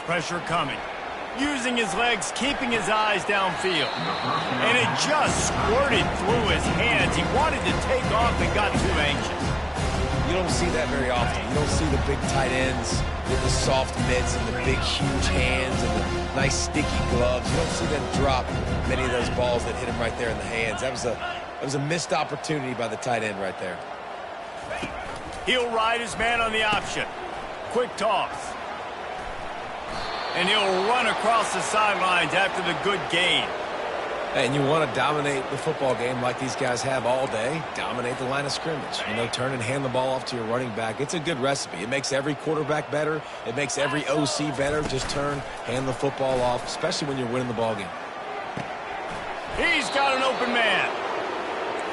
Pressure coming. Using his legs, keeping his eyes downfield. And it just squirted through his hands. He wanted to take off and got too anxious. You don't see that very often. You don't see the big tight ends with the soft mitts and the big, huge hands and the nice, sticky gloves. You don't see them drop many of those balls that hit him right there in the hands. That was a missed opportunity by the tight end right there. He'll ride his man on the option. Quick toss. And he'll run across the sidelines after the good gain. And you want to dominate the football game like these guys have all day. Dominate the line of scrimmage. You know, turn and hand the ball off to your running back. It's a good recipe. It makes every quarterback better. It makes every OC better. Just turn, hand the football off, especially when you're winning the ball game. He's got an open man.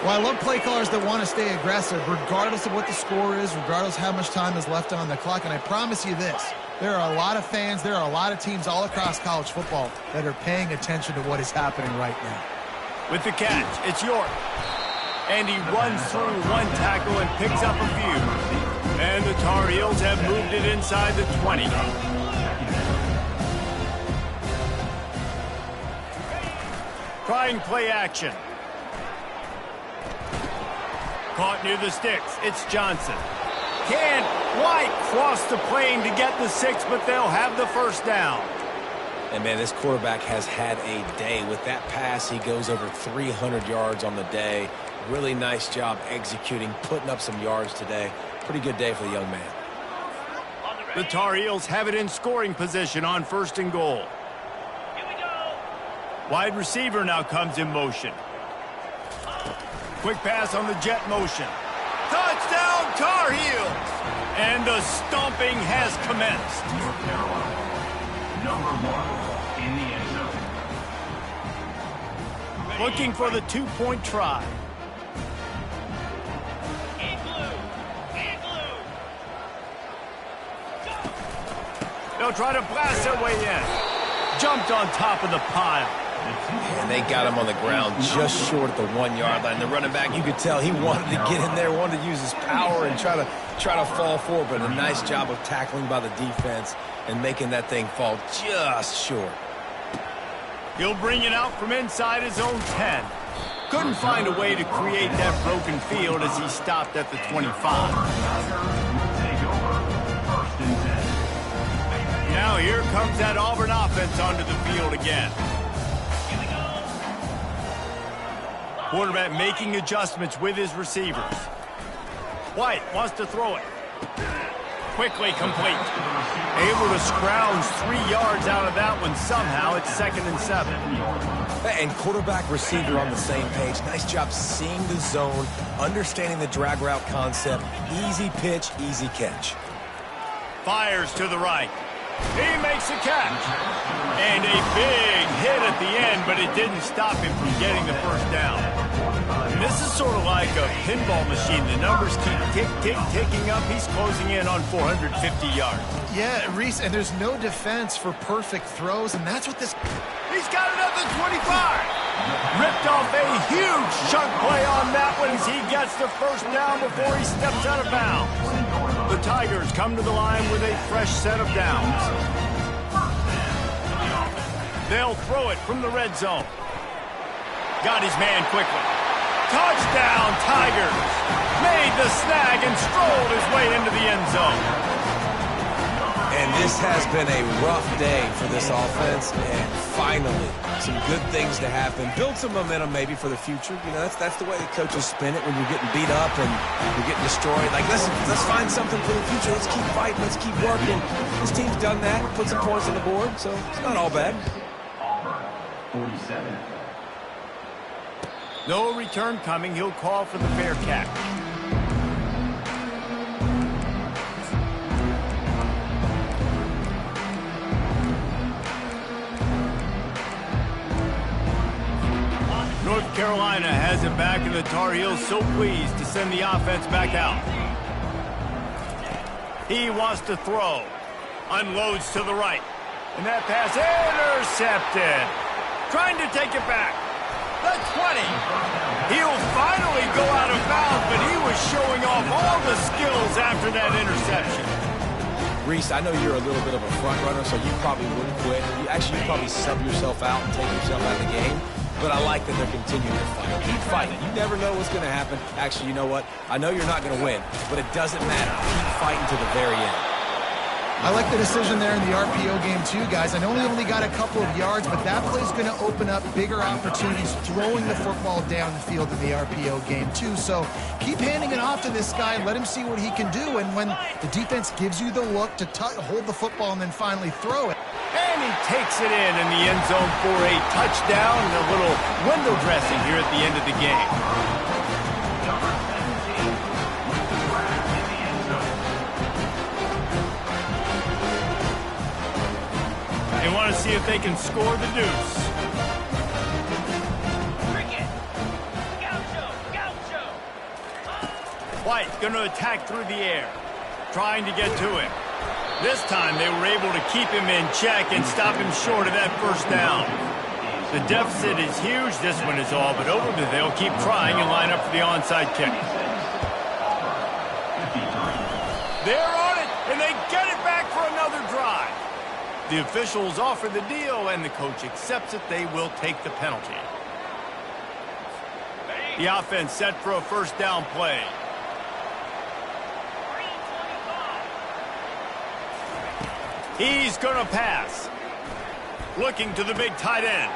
Well, I love play callers that want to stay aggressive, regardless of what the score is, regardless of how much time is left on the clock. And I promise you this, there are a lot of fans, there are a lot of teams all across college football that are paying attention to what is happening right now. With the catch, it's York. And he runs through one tackle and picks up a few. And the Tar Heels have moved it inside the 20. Trying play action. Caught near the sticks. It's Johnson. Can't quite cross the plane to get the 6, but they'll have the first down. And, man, this quarterback has had a day. With that pass, he goes over 300 yards on the day. Really nice job executing, putting up some yards today. Pretty good day for the young man. The Tar Heels have it in scoring position on 1st and goal. Wide receiver now comes in motion. Quick pass on the jet motion. Touchdown, Tar Heels! And the stomping has commenced. North Carolina, number 1 in the end zone. Looking for the 2-point try. They'll try to blast their way in. Jumped on top of the pile. And they got him on the ground just short of the 1-yard line. The running back, you could tell he wanted to get in there, wanted to use his power and try to fall forward, but a nice job of tackling by the defense and making that thing fall just short. He'll bring it out from inside his own 10. Couldn't find a way to create that broken field as he stopped at the 25. Now here comes that Auburn offense onto the field again. Quarterback making adjustments with his receivers. White wants to throw it. Quickly complete. Able to scrounge 3 yards out of that one somehow. It's 2nd and 7. And quarterback receiver on the same page. Nice job seeing the zone, understanding the drag route concept. Easy pitch, easy catch. Fires to the right. He makes a catch. And a big hit at the end, but it didn't stop him from getting the first down. And this is sort of like a pinball machine. The numbers keep ticking up. He's closing in on 450 yards. Yeah, Reese, and there's no defense for perfect throws, and that's what this... He's got it at the 25. Ripped off a huge chunk play on that one as he gets the first down before he steps out of bounds. The Tigers come to the line with a fresh set of downs. They'll throw it from the red zone. Got his man quickly. Touchdown, Tigers! Made the snag and strolled his way into the end zone. And this has been a rough day for this offense, and finally, some good things to happen. Build some momentum maybe for the future. You know, that's the way the coaches spin it when you're getting beat up and you're getting destroyed. Like, let's find something for the future. Let's keep fighting. Let's keep working. This team's done that, put some points on the board, so it's not all bad. Auburn, 47. No return coming. He'll call for the fair catch. North Carolina has it back, and the Tar Heels so pleased to send the offense back out. He wants to throw. Unloads to the right. And that pass intercepted. Trying to take it back. The 20. He'll finally go out of bounds, but he was showing off all the skills after that interception. Reese, I know you're a little bit of a front runner, so you probably wouldn't quit. You'd probably sub yourself out and take yourself out of the game. But I like that they're continuing to fight. Keep fighting. You never know what's going to happen. Actually, you know what? I know you're not going to win, but it doesn't matter. Keep fighting to the very end. I like the decision there in the RPO game too, guys. I know he only got a couple of yards, but that play is going to open up bigger opportunities throwing the football down the field in the RPO game too. So keep handing it off to this guy and let him see what he can do. And when the defense gives you the look to hold the football and then finally throw it. And he takes it in the end zone for a touchdown and a little window dressing here at the end of the game. They want to see if they can score the deuce. White going to attack through the air, trying to get to him. This time they were able to keep him in check and stop him short of that first down. The deficit is huge. This one is all but over, but they'll keep trying and line up for the onside kick. They're on it, and they get it back for another drive. The officials offer the deal, and the coach accepts it. They will take the penalty. The offense set for a first down play. He's going to pass. Looking to the big tight end.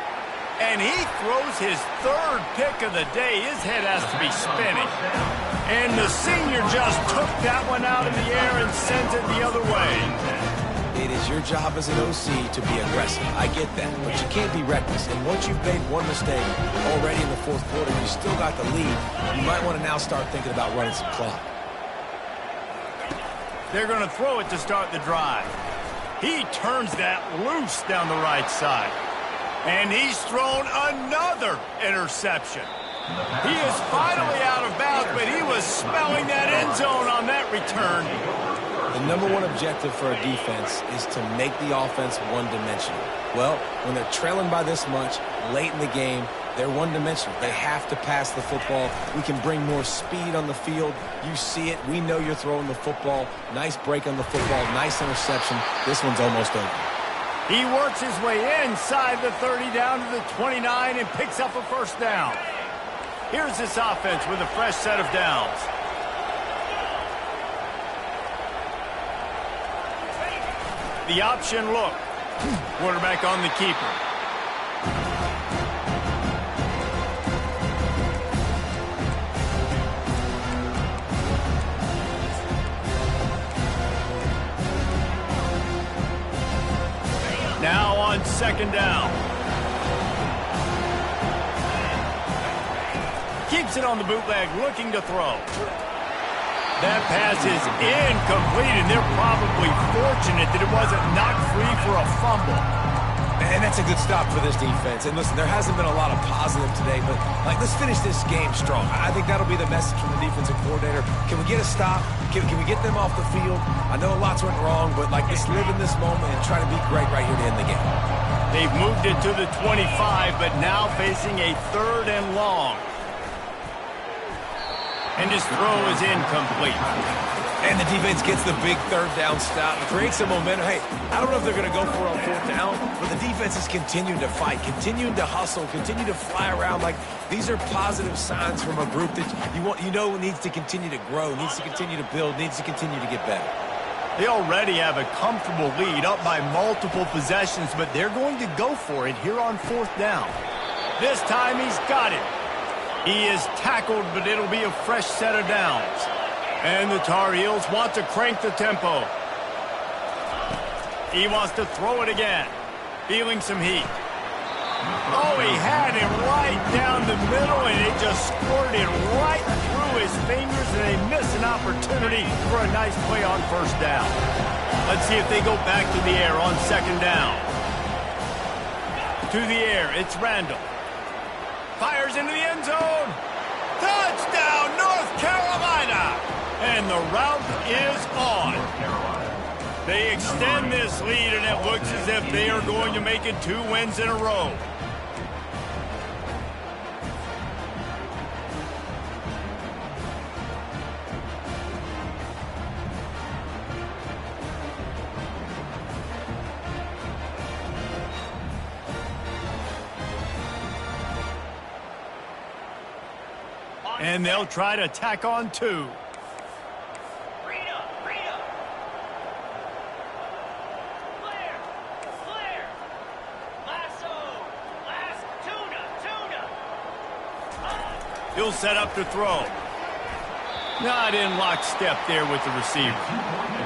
And he throws his third pick of the day. His head has to be spinning. And the senior just took that one out of the air and sends it the other way. It is your job as an OC to be aggressive. I get that, but you can't be reckless. And once you've made one mistake already in the fourth quarter, you still got the lead. You might want to now start thinking about running some clock. They're going to throw it to start the drive. He turns that loose down the right side. And he's thrown another interception. He is finally out of bounds, but he was smelling that end zone on that return. The number one objective for a defense is to make the offense one-dimensional. Well, when they're trailing by this much late in the game, they're one-dimensional. They have to pass the football. We can bring more speed on the field. You see it. We know you're throwing the football. Nice break on the football. Nice interception. This one's almost over. He works his way inside the 30 down to the 29 and picks up a first down. Here's this offense with a fresh set of downs. The option look. Quarterback on the keeper. Now on second down. Keeps it on the bootleg, looking to throw. That pass is incomplete, and they're probably fortunate that it wasn't knocked free for a fumble. And that's a good stop for this defense. And listen, there hasn't been a lot of positive today, but let's finish this game strong. I think that'll be the message from the defensive coordinator. Can we get a stop? Can we get them off the field? I know lots went wrong, but let's live in this moment and try to be great right here to end the game. They've moved it to the 25, but now facing a 3rd and long. And his throw is incomplete. And the defense gets the big 3rd down stop, creates some momentum. Hey, I don't know if they're going to go for it on 4th down, but the defense is continuing to fight, continuing to hustle, continue to fly around. These are positive signs from a group that you know needs to continue to grow, needs to continue to build, needs to continue to get better. They already have a comfortable lead up by multiple possessions, but they're going to go for it here on 4th down. This time he's got it. He is tackled, but it'll be a fresh set of downs. And the Tar Heels want to crank the tempo. He wants to throw it again. Feeling some heat. Oh, he had him right down the middle, and it just squirted right through his fingers, and they miss an opportunity for a nice play on 1st down. Let's see if they go back to the air on 2nd down. To the air, it's Randall. Fires into the end zone. Touchdown, North Carolina! And the route is on. They extend this lead, and it looks as if they are going to make it 2 wins in a row. And they'll try to tack on 2. He'll set up to throw. Not in lockstep there with the receiver.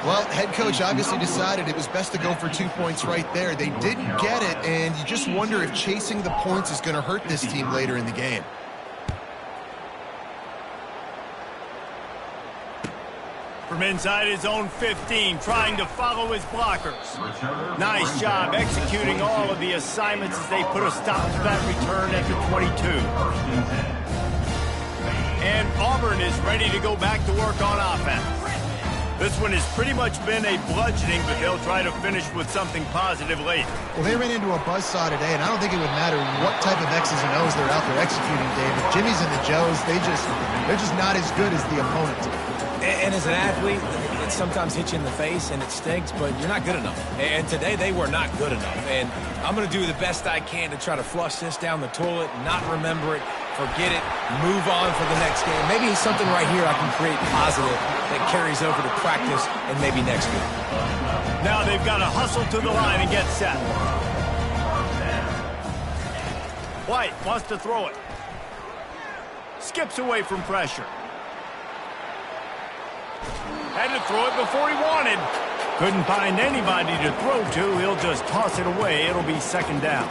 Well, head coach obviously decided it was best to go for 2 points right there. They didn't get it, and you just wonder if chasing the points is going to hurt this team later in the game. From inside his own 15, trying to follow his blockers. Nice job executing all of the assignments as they put a stop to that return at the 22. And Auburn is ready to go back to work on offense. This one has pretty much been a bludgeoning, but they'll try to finish with something positive late. Well, they ran into a buzzsaw today, and I don't think it would matter what type of X's and O's they're out there executing, David. Jimmy's and the Joes, they're just not as good as the opponent. And as an athlete, it sometimes hits you in the face and it stinks, but you're not good enough. And today they were not good enough. And I'm going to do the best I can to try to flush this down the toilet, not remember it, forget it, move on for the next game. Maybe something right here I can create positive that carries over to practice and maybe next week. Now they've got to hustle to the line and get set. White wants to throw it. Skips away from pressure. Had to throw it before he wanted. Couldn't find anybody to throw to. He'll just toss it away. It'll be second down.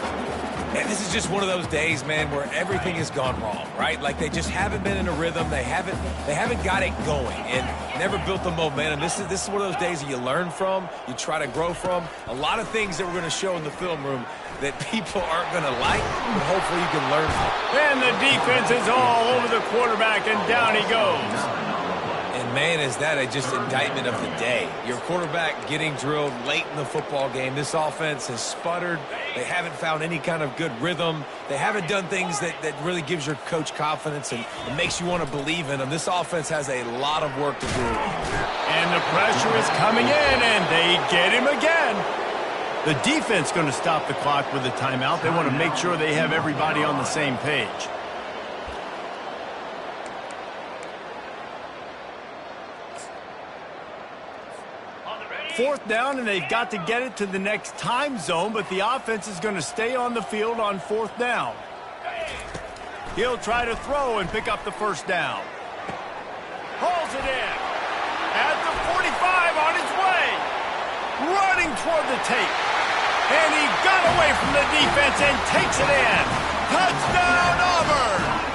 And this is just one of those days, man, where everything has gone wrong, right? Like they just haven't been in a rhythm. They haven't got it going and never built the momentum. This is one of those days that you learn from, you try to grow from. A lot of things that we're going to show in the film room that people aren't going to like, but hopefully you can learn from. And the defense is all over the quarterback, and down he goes. And, man, is that just indictment of the day. Your quarterback getting drilled late in the football game. This offense has sputtered. They haven't found any kind of good rhythm. They haven't done things that really gives your coach confidence and makes you want to believe in them. This offense has a lot of work to do. And the pressure is coming in, and they get him again. The defense going to stop the clock with a timeout. They want to make sure they have everybody on the same page. Fourth down, and they've got to get it to the next time zone, but the offense is going to stay on the field on fourth down. He'll try to throw and pick up the first down. Hauls it in. At the 45 on his way. Running toward the tape. And he got away from the defense and takes it in. Touchdown, Auburn!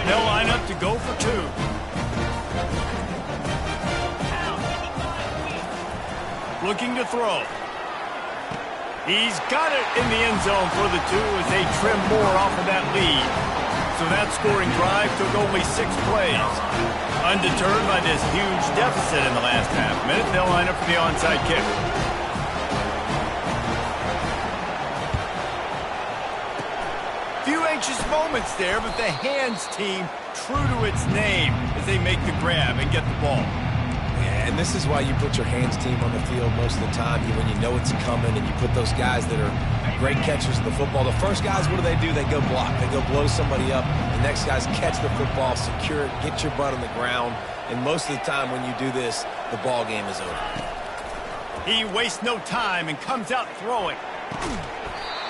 They'll line up to go for two. Looking to throw. He's got it in the end zone for the two as they trim more off of that lead. So that scoring drive took only 6 plays. Undeterred by this huge deficit in the last half minute, they'll line up for the onside kick. Few anxious moments there, but the hands team true to its name as they make the grab and get the ball. Yeah, and this is why you put your hands team on the field most of the time when you know it's coming, and you put those guys that are great catchers of the football. The first guys, what do? They go block. They go blow somebody up. The next guys catch the football, secure it, get your butt on the ground. And most of the time when you do this, the ball game is over. He wastes no time and comes out throwing.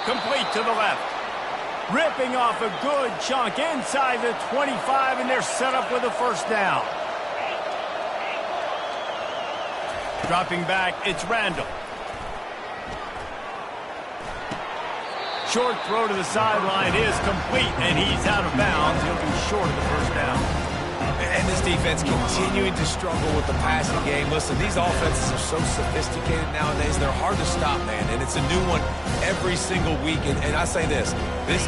Complete to the left. Ripping off a good chunk inside the 25, and they're set up with a first down. Dropping back, it's Randall. Short throw to the sideline is complete, and he's out of bounds. He'll be short of the first down. And this defense continuing to struggle with the passing game. Listen, these offenses are so sophisticated nowadays. They're hard to stop, man. And it's a new one every single week. And I say this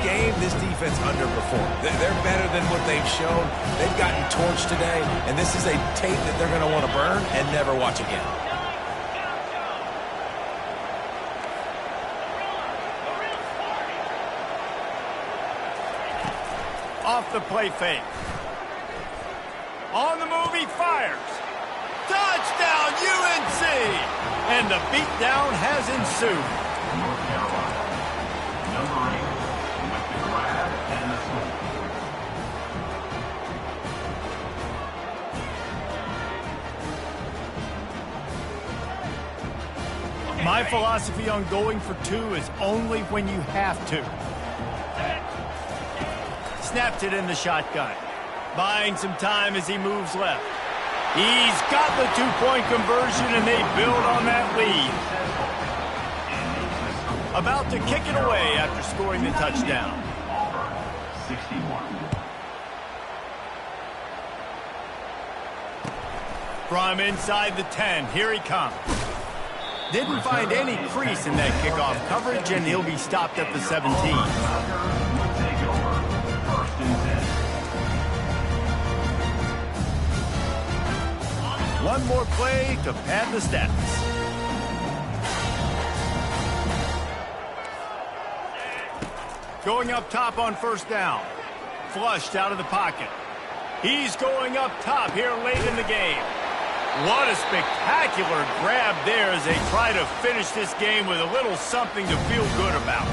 game, this defense underperformed. They're better than what they've shown. They've gotten torched today. And this is a tape that they're going to want to burn and never watch again. Off the play fake. On the move, he fires. Touchdown, UNC! And the beatdown has ensued. North Carolina, number 8, with the grab and the score. My philosophy on going for two is only when you have to. Snapped it in the shotgun. Buying some time as he moves left. He's got the two-point conversion, and they build on that lead. About to kick it away after scoring the touchdown. Auburn, 61. From inside the 10, here he comes. Didn't find any crease in that kickoff coverage, and he'll be stopped at the 17. One more play to pad the stats. Going up top on first down. Flushed out of the pocket. He's going up top here late in the game. What a spectacular grab there as they try to finish this game with a little something to feel good about.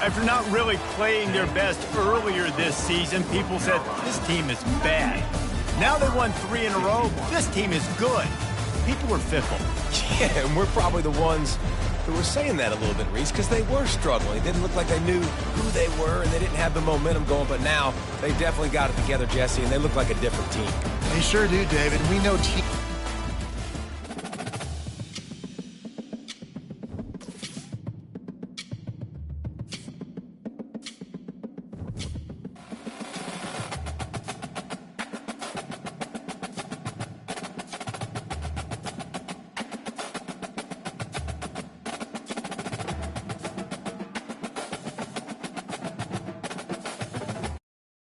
After not really playing their best earlier this season, people said, this team is bad. Now they won 3 in a row. This team is good. People were fickle. Yeah, and we're probably the ones We were saying that a little bit, Reese, because they were struggling. It didn't look like they knew who they were, and they didn't have the momentum going. But now they definitely got it together, Jesse, and they look like a different team. They sure do, David. We know teams